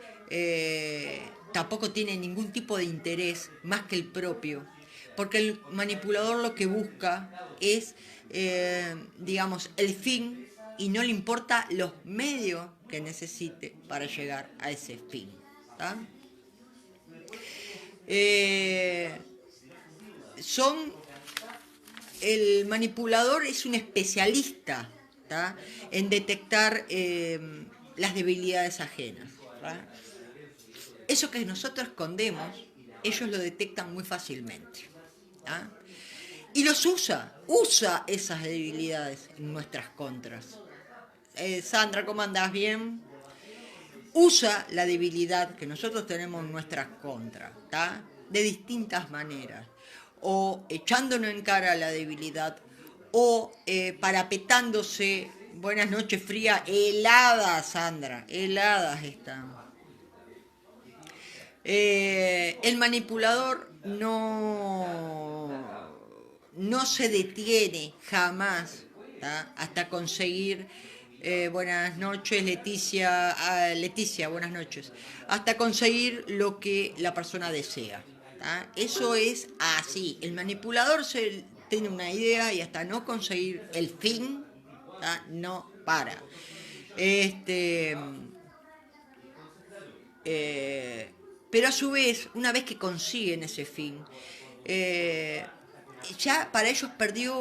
tampoco tiene ningún tipo de interés más que el propio, porque el manipulador lo que busca es, digamos, el fin, y no le importa los medios que necesite para llegar a ese fin, ¿tá? El manipulador es un especialista, ¿tá? En detectar las debilidades ajenas, ¿tá? Eso que nosotros escondemos, ellos lo detectan muy fácilmente, ¿tá? Y usa esas debilidades en nuestras contras. Sandra, ¿cómo andás? ¿Bien? Usa la debilidad que nosotros tenemos en nuestras contras, ¿tá? De distintas maneras. O echándonos en cara la debilidad, o parapetándose. Buenas noches, fría, heladas, Sandra, heladas están. El manipulador no se detiene jamás, ¿tá? Hasta conseguir, buenas noches Leticia, Leticia, buenas noches, hasta conseguir lo que la persona desea, ¿tá? Eso es así, el manipulador tiene una idea y hasta no conseguir el fin, ¿tá? No para. Pero a su vez, una vez que consiguen ese fin, ya para ellos perdió,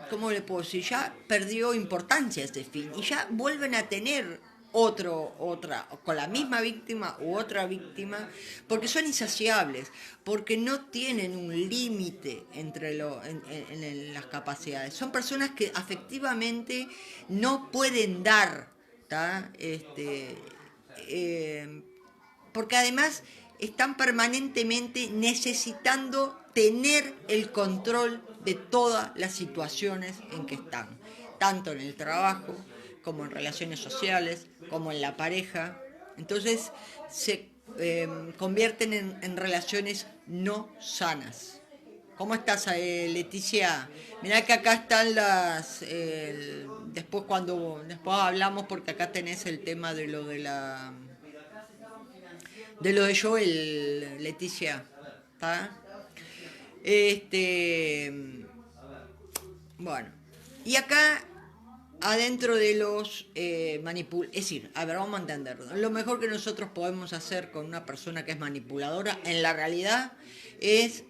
¿cómo le puedo decir? Ya perdió importancia ese fin y ya vuelven a tener otra, con la misma víctima u otra víctima, porque son insaciables, porque no tienen un límite en las capacidades. Son personas que afectivamente no pueden dar, ¿tá? Porque además están permanentemente necesitando tener el control de todas las situaciones en que están, tanto en el trabajo como en relaciones sociales, como en la pareja. Entonces se convierten en relaciones no sanas. ¿Cómo estás, Leticia? Mirá que acá están después hablamos, porque acá tenés el tema de lo de Joel, Leticia, ¿está? Bueno, y acá adentro de los es decir, a ver, vamos a entenderlo. Lo mejor que nosotros podemos hacer con una persona que es manipuladora, en la realidad, es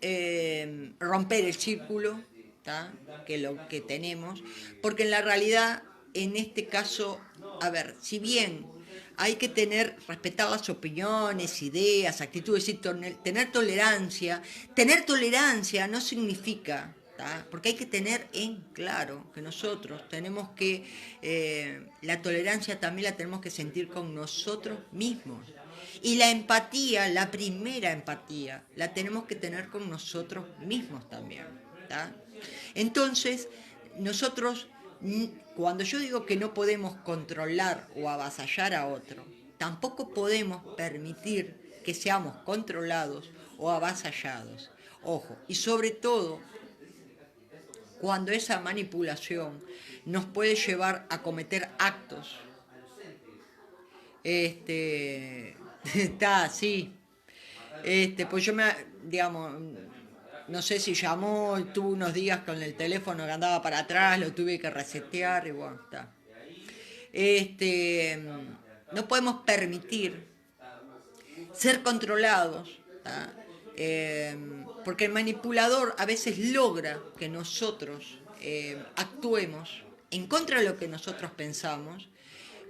romper el círculo, ¿tá? Que lo que tenemos, porque en la realidad, en este caso, a ver, si bien hay que respetar las opiniones, ideas, actitudes, y tener tolerancia no significa, ¿tá? Porque hay que tener en claro que nosotros tenemos que, la tolerancia también la tenemos que sentir con nosotros mismos. Y la empatía, la primera empatía, la tenemos que tener con nosotros mismos también, ¿tá? Entonces, nosotros, cuando yo digo que no podemos controlar o avasallar a otro, tampoco podemos permitir que seamos controlados o avasallados. Ojo, y sobre todo cuando esa manipulación nos puede llevar a cometer actos. Está, sí. Pues digamos, no sé si llamó, tuve unos días con el teléfono que andaba para atrás, lo tuve que resetear y bueno, está. No podemos permitir ser controlados, ¿tá? Porque el manipulador a veces logra que nosotros actuemos en contra de lo que nosotros pensamos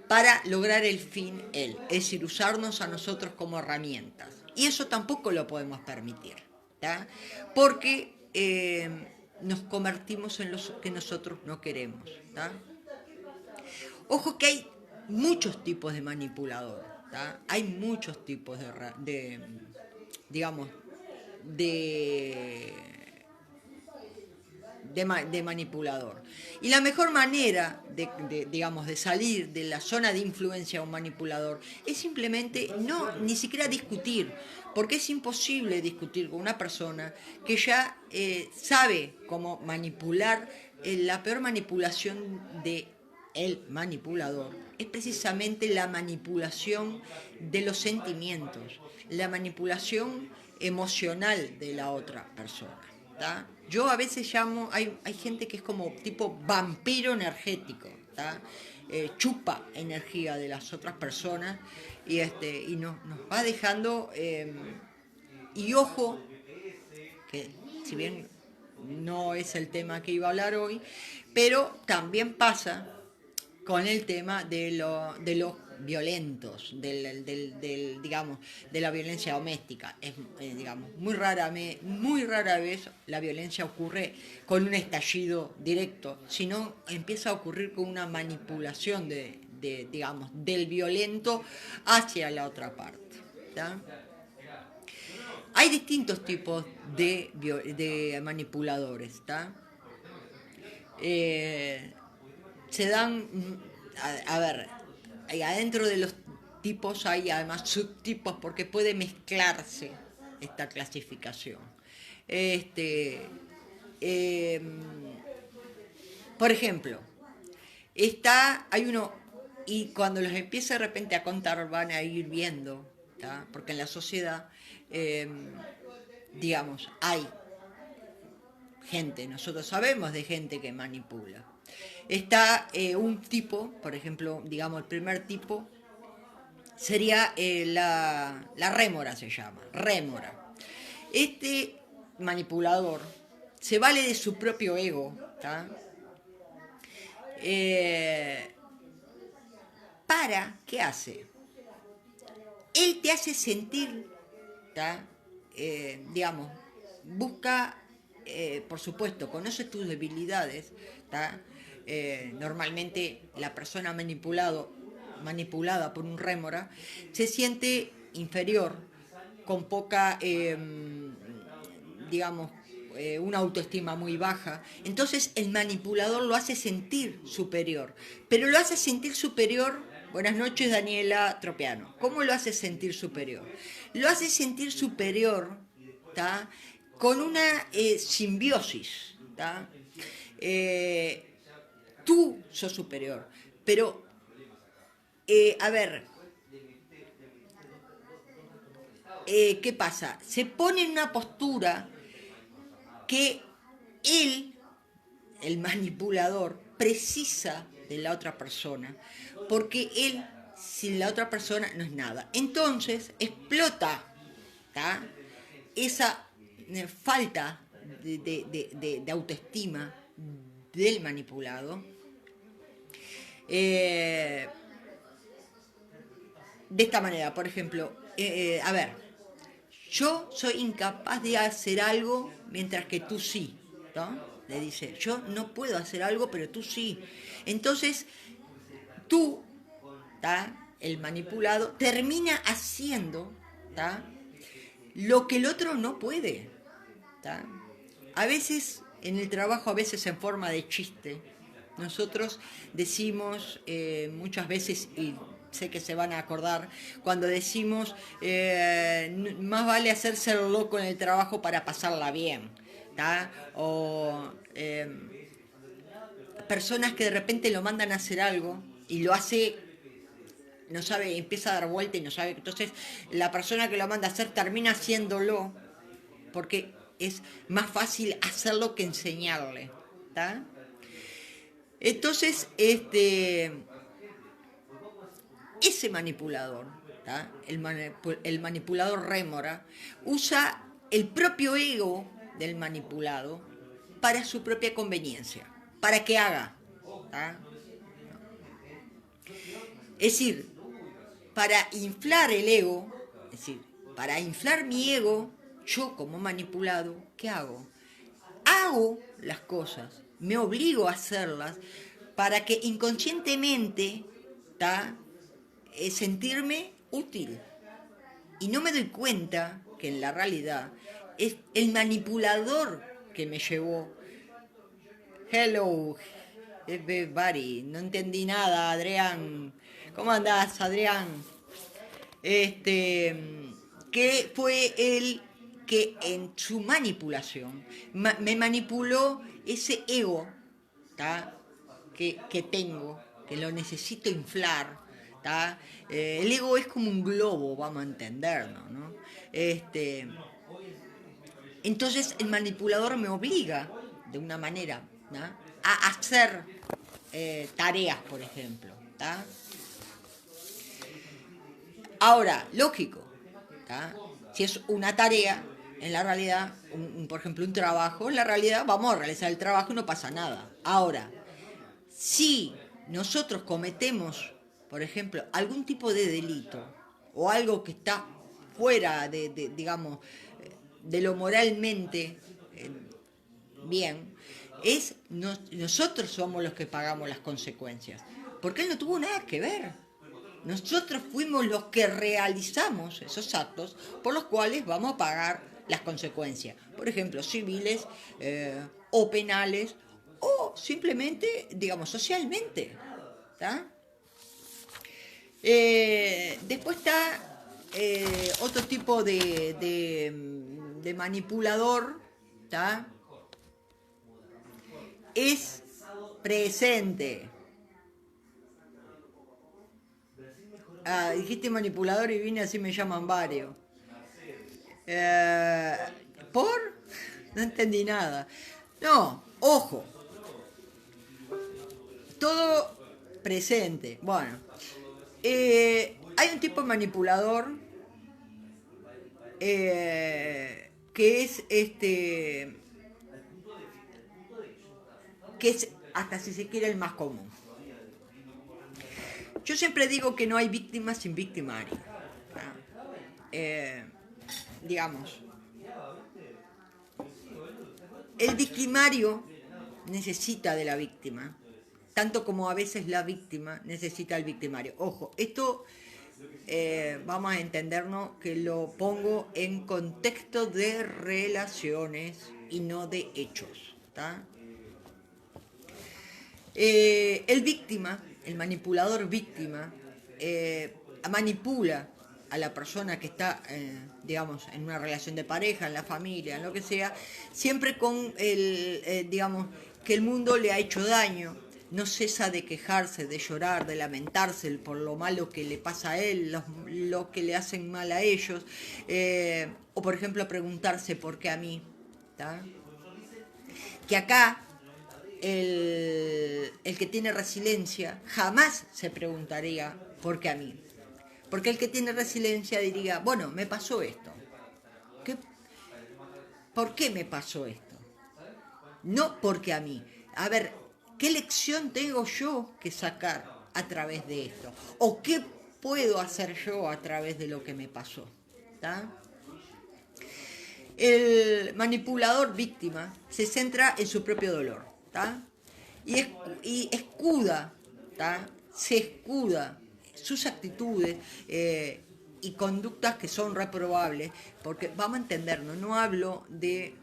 para lograr el fin él, es decir, usarnos a nosotros como herramientas. Y eso tampoco lo podemos permitir, ¿tá? Porque nos convertimos en los que nosotros no queremos, ¿tá? Ojo que hay muchos tipos de manipuladores, ¿tá? Hay muchos tipos digamos, de, de manipulador. Y la mejor manera digamos, de salir de la zona de influencia de un manipulador es simplemente ni siquiera discutir, porque es imposible discutir con una persona que ya sabe cómo manipular. La peor manipulación de el manipulador es precisamente la manipulación de los sentimientos, la manipulación emocional de la otra persona, ¿tá? Yo a veces llamo, hay gente que es como tipo vampiro energético, ¿tá? Chupa energía de las otras personas y nos va dejando, y ojo, que si bien no es el tema que iba a hablar hoy, pero también pasa con el tema de los violentos, digamos, de la violencia doméstica. Es, digamos, muy rara vez la violencia ocurre con un estallido directo, sino empieza a ocurrir con una manipulación digamos, del violento hacia la otra parte, ¿tá? Hay distintos tipos de manipuladores, ¿tá? Se dan, a ver, adentro de los tipos hay además subtipos porque puede mezclarse esta clasificación. Eh, por ejemplo, hay uno, y cuando los empiece de repente a contar van a ir viendo, ¿tá? Porque en la sociedad, digamos, hay gente, nosotros sabemos de gente que manipula. Está un tipo, por ejemplo, digamos, el primer tipo sería la rémora, se llama, rémora. Este manipulador se vale de su propio ego, ¿tá? ¿Qué hace? Él te hace sentir, ¿tá? Digamos, busca, por supuesto, conoce tus debilidades, ¿tá? Normalmente la persona manipulada por un rémora se siente inferior, con poca, digamos, una autoestima muy baja. Entonces el manipulador lo hace sentir superior, pero lo hace sentir superior. Buenas noches, Daniela Tropiano. ¿Cómo lo hace sentir superior? Lo hace sentir superior, ¿tá? Con una simbiosis, ¿tá? Tú sos superior, pero, a ver, ¿qué pasa? Se pone en una postura que él, el manipulador, precisa de la otra persona, porque él sin la otra persona no es nada. Entonces explota, ¿tá? Esa falta de autoestima del manipulado, de esta manera. Por ejemplo, a ver, yo soy incapaz de hacer algo mientras que tú sí, ¿no? Le dice, yo no puedo hacer algo, pero tú sí. Entonces, tú, ¿tá? El manipulado, termina haciendo, ¿tá? Lo que el otro no puede, ¿tá? A veces, en el trabajo, a veces en forma de chiste, nosotros decimos muchas veces, y sé que se van a acordar, cuando decimos, más vale hacerse el loco en el trabajo para pasarla bien, ¿tá? O personas que de repente lo mandan a hacer algo y lo hace, no sabe, empieza a dar vuelta y no sabe. Entonces la persona que lo manda a hacer termina haciéndolo porque es más fácil hacerlo que enseñarle, ¿tá? Entonces, ese manipulador, ¿tá? El manipulador rémora, usa el propio ego del manipulado para su propia conveniencia, para que haga. ¿Tá? Es decir, para inflar el ego, es decir, para inflar mi ego, yo como manipulado, ¿qué hago? Hago las cosas, me obligo a hacerlas para que inconscientemente, ¿tá? Sentirme útil. Y no me doy cuenta que en la realidad es el manipulador que me llevó. Hello, everybody. No entendí nada, Adrián. ¿Cómo andás, Adrián? Que fue él que en su manipulación me manipuló ese ego, ¿tá? que tengo, que lo necesito inflar. ¿Tá? El ego es como un globo, vamos a entendernos, ¿no? Entonces el manipulador me obliga, de una manera, ¿no? a hacer tareas, por ejemplo. ¿Tá? Ahora, lógico, ¿tá? Si es una tarea, en la realidad, por ejemplo, un trabajo, en la realidad vamos a realizar el trabajo y no pasa nada. Ahora, si nosotros cometemos, por ejemplo, algún tipo de delito o algo que está fuera digamos, de lo moralmente bien, nosotros somos los que pagamos las consecuencias, porque él no tuvo nada que ver. Nosotros fuimos los que realizamos esos actos por los cuales vamos a pagar las consecuencias, por ejemplo, civiles o penales o simplemente, digamos, socialmente. ¿Tá? Después está otro tipo de manipulador, ¿tá? Es presente. Dijiste manipulador y vine, así me llaman varios. ¿Por? No entendí nada. No, ojo. Todo presente. Bueno. Hay un tipo de manipulador que es que es hasta si se quiere el más común. Yo siempre digo que no hay víctima sin victimario. Digamos, el victimario necesita de la víctima, tanto como a veces la víctima necesita al victimario. Ojo, esto vamos a entendernos que lo pongo en contexto de relaciones y no de hechos. ¿Tá? El víctima, el manipulador víctima, manipula a la persona que está, digamos, en una relación de pareja, en la familia, en lo que sea, siempre con digamos, que el mundo le ha hecho daño, no cesa de quejarse, de llorar, de lamentarse por lo malo que le pasa a él, lo que le hacen mal a ellos, o por ejemplo preguntarse por qué a mí. ¿Tá? Que acá el que tiene resiliencia jamás se preguntaría por qué a mí. Porque el que tiene resiliencia diría, bueno, me pasó esto. ¿Por qué me pasó esto? No porque a mí. A ver, ¿qué lección tengo yo que sacar a través de esto? ¿O qué puedo hacer yo a través de lo que me pasó? ¿Tá? El manipulador víctima se centra en su propio dolor. ¿Tá? Y escuda, ¿tá? Se escuda sus actitudes y conductas que son reprobables, porque vamos a entendernos, no hablo de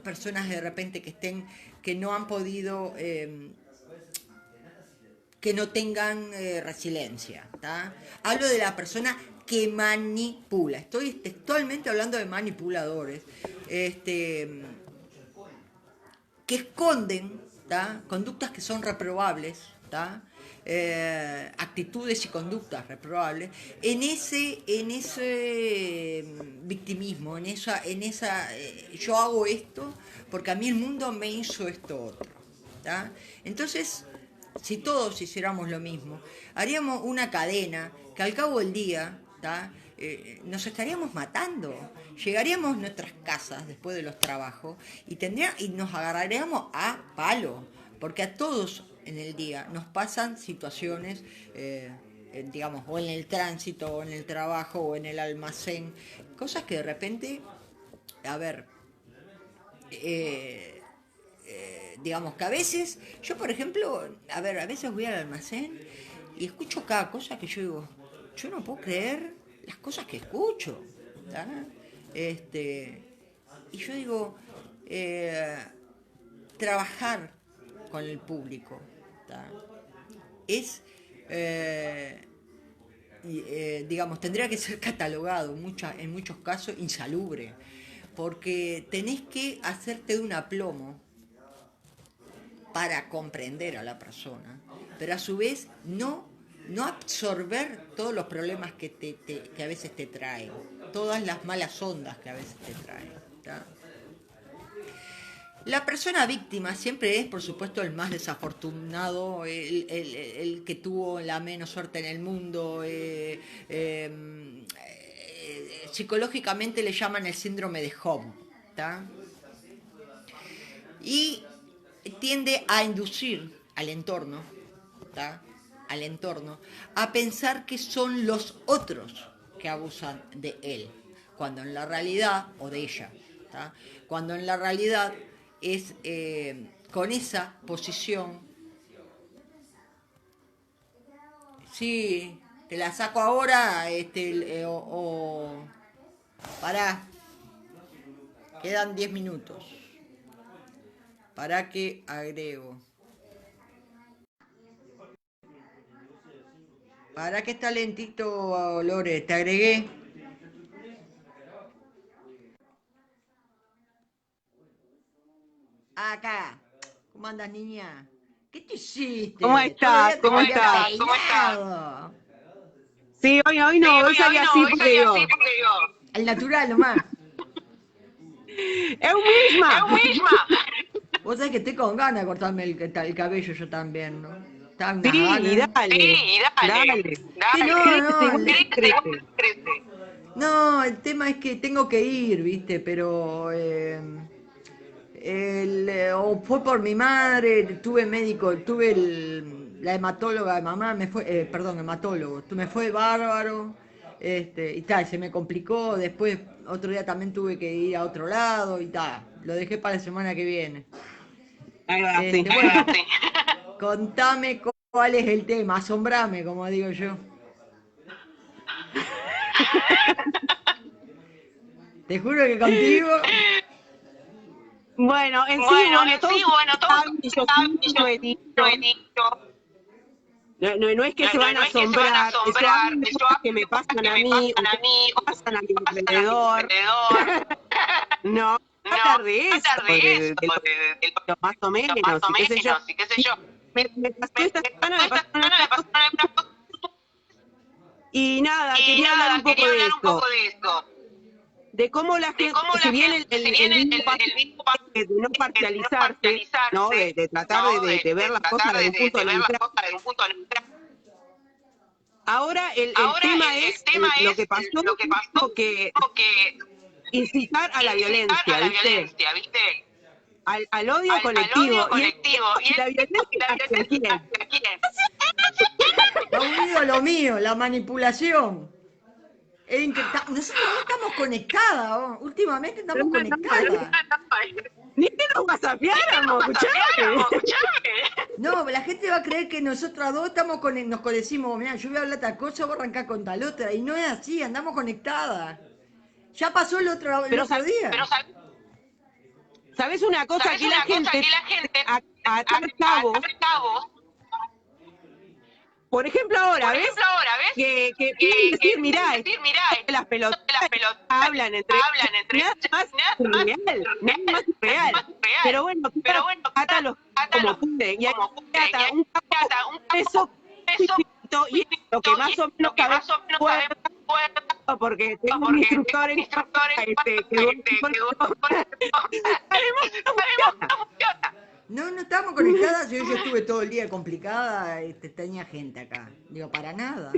personas de repente que no han podido, que no tengan resiliencia. ¿Tá? Hablo de la persona que manipula, estoy textualmente hablando de manipuladores, que esconden, ¿tá? Conductas que son reprobables, ¿tá? Actitudes y conductas reprobables en ese victimismo, en esa yo hago esto porque a mí el mundo me hizo esto otro. ¿Tá? Entonces, si todos hiciéramos lo mismo, haríamos una cadena que al cabo del día, ¿tá? Nos estaríamos matando. Llegaríamos a nuestras casas después de los trabajos y nos agarraríamos a palo, porque a todos en el día nos pasan situaciones, digamos, o en el tránsito, o en el trabajo, o en el almacén, cosas que de repente, a ver, eh, digamos que a veces, yo por ejemplo, a ver, a veces voy al almacén y escucho cada cosa que yo digo, yo no puedo creer las cosas que escucho. ¿Tá? Este, y yo digo, eh, trabajar con el público, ¿tá? Es, eh, digamos, tendría que ser catalogado en muchos casos insalubre, porque tenés que hacerte de un aplomo para comprender a la persona, pero a su vez no absorber todos los problemas que a veces te traen, todas las malas ondas que a veces te traen. ¿Tá? La persona víctima siempre es, por supuesto, el más desafortunado, el que tuvo la menos suerte en el mundo. Psicológicamente le llaman el síndrome de Job. ¿Tá? Y tiende a inducir al entorno, ¿tá? Al entorno, a pensar que son los otros que abusan de él, cuando en la realidad, o de ella, ¿tá? Cuando en la realidad es con esa posición, sí, te la saco ahora, pará, quedan 10 minutos, para que agrego. ¿Para qué está lentito, Lore? Te agregué. Acá. ¿Cómo andas, niña? ¿Qué te ¿Cómo hiciste? Todos los estás? días te ¿Cómo cambias estás? peinado. Sí, hoy no, hoy salí así porque digo, Al natural nomás. ¡eu misma! Vos sabés que estoy con ganas de cortarme el cabello yo también, ¿no? Está unas Sí, y ganas. dale. Que no, Crece, no. igual crece. No, el tema es que tengo que ir, ¿viste? Pero o fue por mi madre, tuve médico, la hematóloga de mamá, me fue, perdón, hematólogo, me fue bárbaro, y tal, se me complicó, después otro día también tuve que ir a otro lado y tal, lo dejé para la semana que viene. Ahí va, sí. Bueno, contame cuál es el tema, asombrame, como digo yo. Te juro que contigo, Bueno, en sí, bueno, todos saben y yo siempre lo he dicho, no es que se van a asombrar, yo hablo de cosas que me pasan a mí o que pasan a mi alrededor. No, hablar de eso, de lo más o menos, y qué sé yo. Me pasó esta semana, me pasaron estas cosas. Y nada, quería hablar un poco de esto, de cómo la gente, si bien el mismo paso de no parcializarse, ¿no? De tratar de ver las cosas desde un punto neutral. Ahora el tema es lo que pasó, que incitar a la violencia, ¿viste? Al odio colectivo. Y la violencia hacia quién. va unido a lo mío, la manipulación. Nosotros no estamos conectadas, ¿oh? Últimamente estamos conectadas. Ni que nos whatsappiáramos, escuchame. No, la gente va a creer que nosotros dos nos decimos, mira, yo voy a hablar tal cosa, voy a arrancar con tal otra. Y no es así, andamos conectadas. Ya pasó el otro día. ¿Sabes una cosa? Aquí la gente a atar cabos. Por ejemplo, ahora, ¿ves? Que quieren decir, mirá, las pelotas hablan entre ellas, nada más real. Pero bueno, ata los como pude, y ahí ata un cabo, eso, y es lo que más o menos puedo, porque tengo un instructor en No, no estamos conectadas. Yo estuve todo el día complicada. Tenía gente acá. Digo, para nada.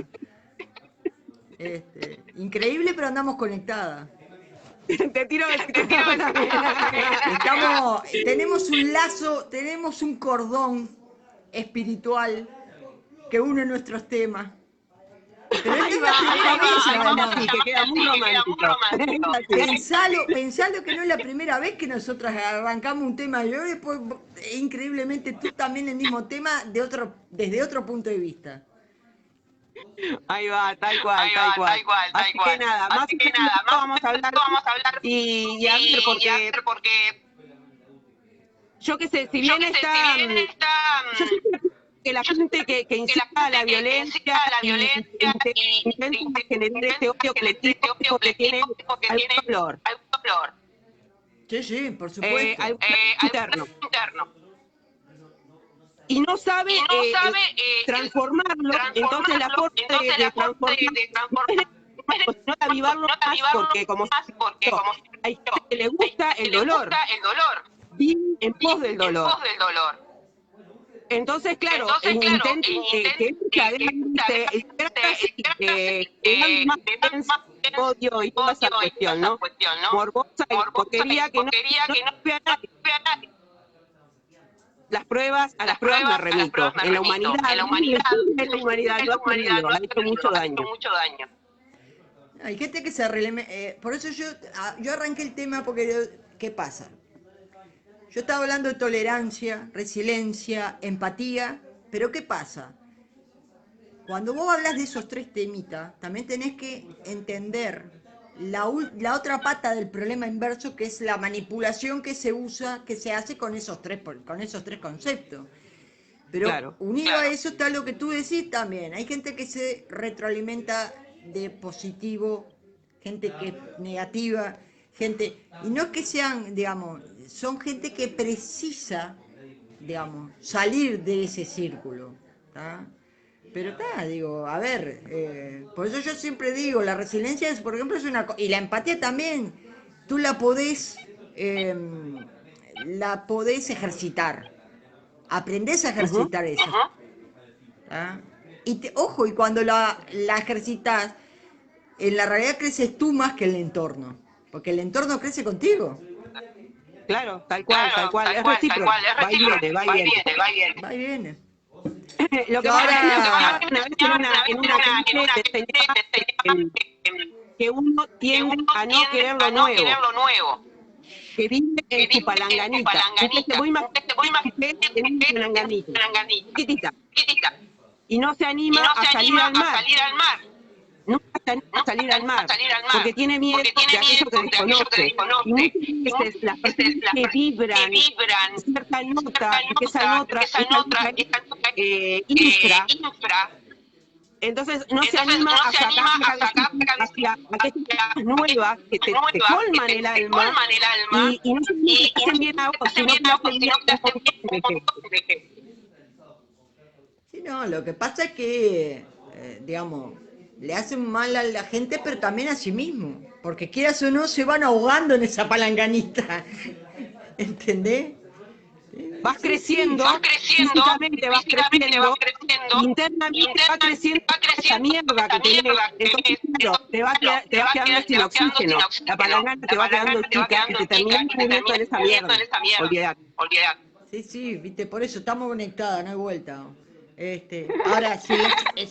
Increíble, pero andamos conectadas. Te tiro también. Tenemos un lazo, tenemos un cordón espiritual que une nuestros temas. Pero Ahí va, sí, que queda muy romántico. Pensalo que no es la primera vez que nosotras arrancamos un tema. Yo después, increíblemente, tú también el mismo tema desde otro punto de vista. Ahí va, tal cual. Así que nada, más vamos a hablar y a ver, porque yo qué sé, si bien está, yo siempre que la gente que incita a la violencia y intenta generar este odio colectivo porque tiene algún dolor. Sí, por supuesto. Algún interno. Y no sabe transformarlo, entonces la forma de transformarlo no avivarlo más, porque como hay gente que le gusta el dolor, vive en pos del dolor. Entonces, claro, intenten que se más odio y toda esa cuestión, ¿no? Morbosa y porquería que no vea nadie. A las pruebas me remito. En la humanidad, lo ha querido, ha hecho mucho daño. Hay gente que se por eso yo arranqué el tema porque, ¿qué pasa? Yo estaba hablando de tolerancia, resiliencia, empatía, pero ¿qué pasa? Cuando vos hablas de esos tres temitas, también tenés que entender la otra pata del problema inverso, que es la manipulación que se usa, que se hace con esos tres conceptos. Pero unido a eso está lo que tú decís también. Hay gente que se retroalimenta de positivo, gente que es negativa, y no es que sean, digamos, son gente que precisa, digamos, salir de ese círculo, ¿tá? Pero digo, a ver, por eso yo siempre digo, la resiliencia por ejemplo, es una cosa, y la empatía también, tú la podés ejercitar, aprendés a ejercitar eso. ¿Ah? Ojo, y cuando la ejercitas, en la realidad creces tú más que el entorno, porque el entorno crece contigo. Claro, tal cual, es recíproco, va y viene. Lo que pasa es que una vez en una clase te enseñaba que uno tiende a no querer lo nuevo, que vive en su palanganita. Entonces vos imaginate en una palanganita, chiquitita, y no se anima a salir al mar. Nunca se anima a salir al mar, porque tiene miedo de aquello que desconoce. Y muchas veces las personas que vibran cierta nota, que esa nota infra, entonces no se anima a sacar hacia aquellas nuevas que te colman el alma y no se hacen bien a vos, sino que hacen bien a vos. Sí, no, lo que pasa es que, digamos, le hacen mal a la gente, pero también a sí mismo, porque quieras o no, se van ahogando en esa palanganita, ¿entendés? Vas creciendo, físicamente vas creciendo, internamente va creciendo esa mierda que tenés, entonces claro, te va quedando sin oxígeno, la palangana te va quedando chica y te terminas muriendo en esa mierda, olvidate. Sí, viste, por eso estamos conectadas, no hay vuelta. Ahora, si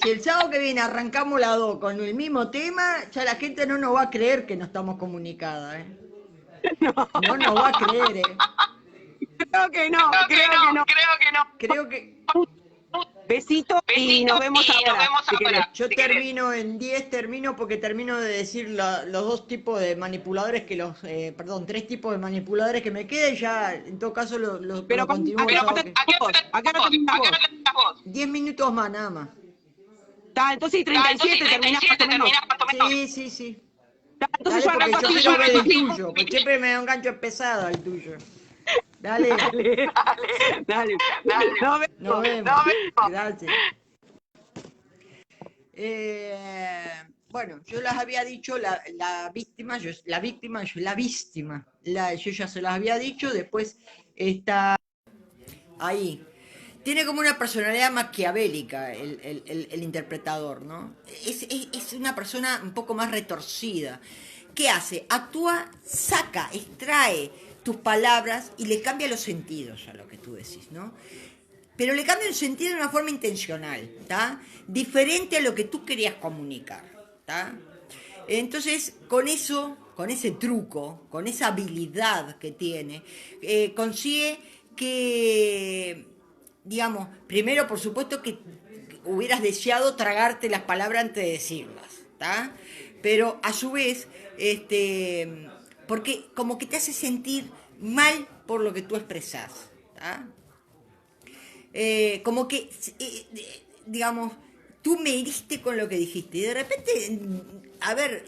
el sábado que viene arrancamos la 2 con el mismo tema, ya la gente no nos va a creer que no estamos comunicadas, ¿eh? No nos va a creer, ¿eh? Creo que no. Creo que... Besito y nos vemos ahora. Yo termino en 10, porque termino de decir los dos tipos de manipuladores tres tipos de manipuladores que me quedan, y ya en todo caso lo continúo. ¿A qué hora terminas vos? 10 minutos más, nada más. Entonces 37 terminás más o menos. Sí. Entonces dale, yo porque yo quiero ver el tuyo, porque siempre me da un gancho pesado al tuyo. Dale. Nos vemos. Gracias. Bueno, yo las había dicho, la víctima, yo ya se las había dicho, después está ahí. Tiene como una personalidad maquiavélica el interpretador, ¿no? Es una persona un poco más retorcida. ¿qué hace? Actúa, saca, extrae tus palabras y le cambia los sentidos a lo que tú decís, ¿no? Pero le cambia el sentido de una forma intencional, ¿está? Diferente a lo que tú querías comunicar, ¿está? Entonces, con eso, con ese truco, con esa habilidad que tiene, consigue que, digamos, primero, por supuesto que hubieras deseado tragarte las palabras antes de decirlas, ¿está? Pero a su vez, porque como que te hace sentir mal por lo que tú expresás, ¿está? Como que, digamos, tú me heriste con lo que dijiste y de repente, a ver,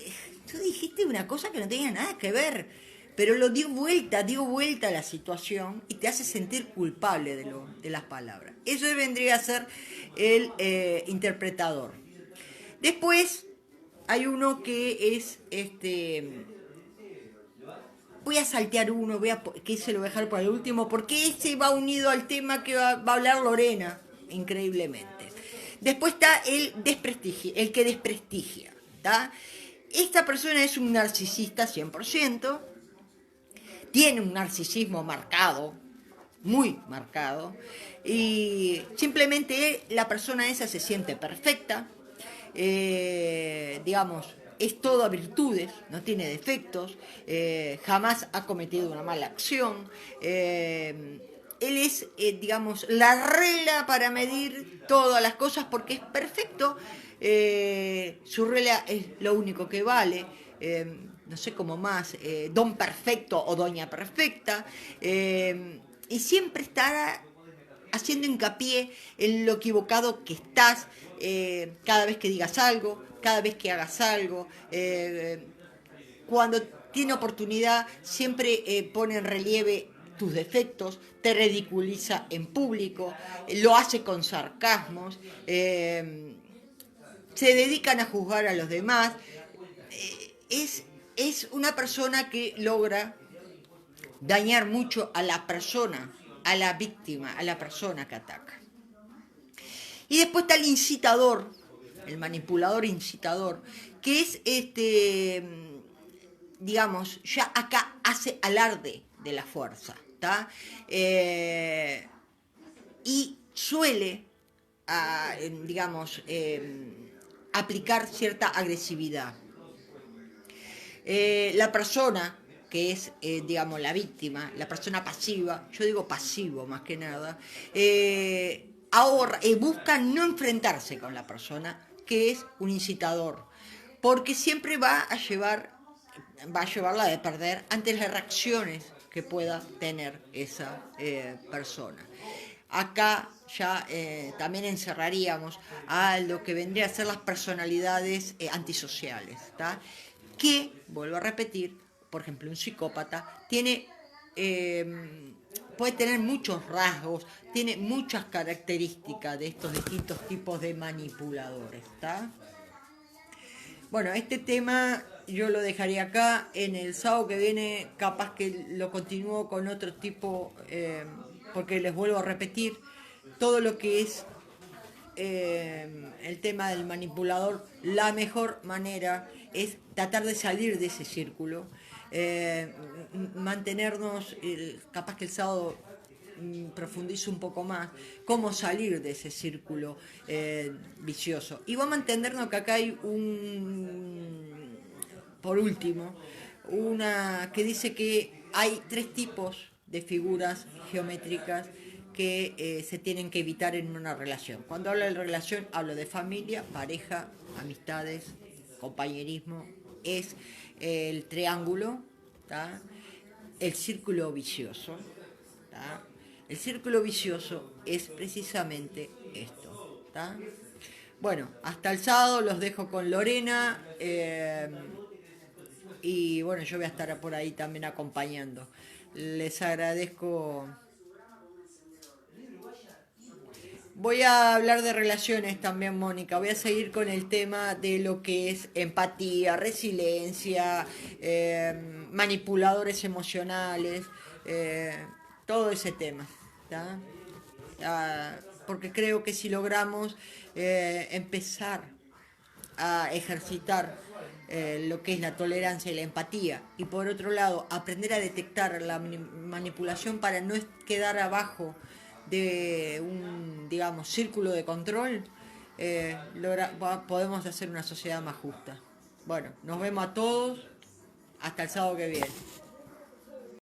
tú dijiste una cosa que no tenía nada que ver, pero lo dio vuelta a la situación y te hace sentir culpable de las palabras. Eso vendría a ser el interpretador. Después hay uno que es voy a saltear uno, que se lo voy a dejar para el último, porque ese va unido al tema que va a hablar Lorena, increíblemente. Después está el que desprestigia, ¿tá? Esta persona es un narcisista 100%, tiene un narcisismo marcado, muy marcado, y simplemente la persona esa se siente perfecta, digamos, es todo virtudes, no tiene defectos, jamás ha cometido una mala acción. Él es, digamos, la regla para medir todas las cosas porque es perfecto. Su regla es lo único que vale. No sé cómo más, don perfecto o doña perfecta. Y siempre estará haciendo hincapié en lo equivocado que estás, cada vez que digas algo, cada vez que hagas algo, cuando tiene oportunidad siempre pone en relieve tus defectos, te ridiculiza en público, lo hace con sarcasmos, se dedican a juzgar a los demás, es una persona que logra dañar mucho a la persona, a la víctima, a la persona que ataca. Y después está el incitador, el manipulador incitador, que es digamos, ya acá hace alarde de la fuerza, ¿tá? Y suele, digamos, aplicar cierta agresividad. La persona que es, digamos, la víctima, la persona pasiva, yo digo pasivo más que nada, ahorra, busca no enfrentarse con la persona, que es un incitador, porque siempre va a llevarla de perder ante las reacciones que pueda tener esa persona. Acá ya también encerraríamos a lo que vendría a ser las personalidades antisociales, ¿tá? Que, vuelvo a repetir, por ejemplo, un psicópata puede tener muchos rasgos, tiene muchas características de estos distintos tipos de manipuladores, ¿tá? Bueno, este tema yo lo dejaría acá. En el sábado que viene capaz que lo continúo con otro tipo, porque les vuelvo a repetir, todo lo que es el tema del manipulador, la mejor manera es tratar de salir de ese círculo, mantenernos, capaz que el sábado profundizo un poco más, cómo salir de ese círculo vicioso. Y vamos a entendernos que acá hay por último, una que dice que hay 3 tipos de figuras geométricas que se tienen que evitar en una relación. Cuando hablo de relación, hablo de familia, pareja, amistades, compañerismo. Es el triángulo, ¿tá? El círculo vicioso, ¿tá? El círculo vicioso es precisamente esto, ¿tá? Bueno, hasta el sábado los dejo con Lorena, y bueno, yo voy a estar por ahí también acompañando. Les agradezco. Voy a hablar de relaciones también, Mónica. Voy a seguir con el tema de lo que es empatía, resiliencia, manipuladores emocionales, todo ese tema, ¿tá? Porque creo que si logramos empezar a ejercitar lo que es la tolerancia y la empatía, y por otro lado aprender a detectar la manipulación para no quedar abajo de un, digamos, círculo de control, podemos hacer una sociedad más justa. Bueno, nos vemos a todos, hasta el sábado que viene.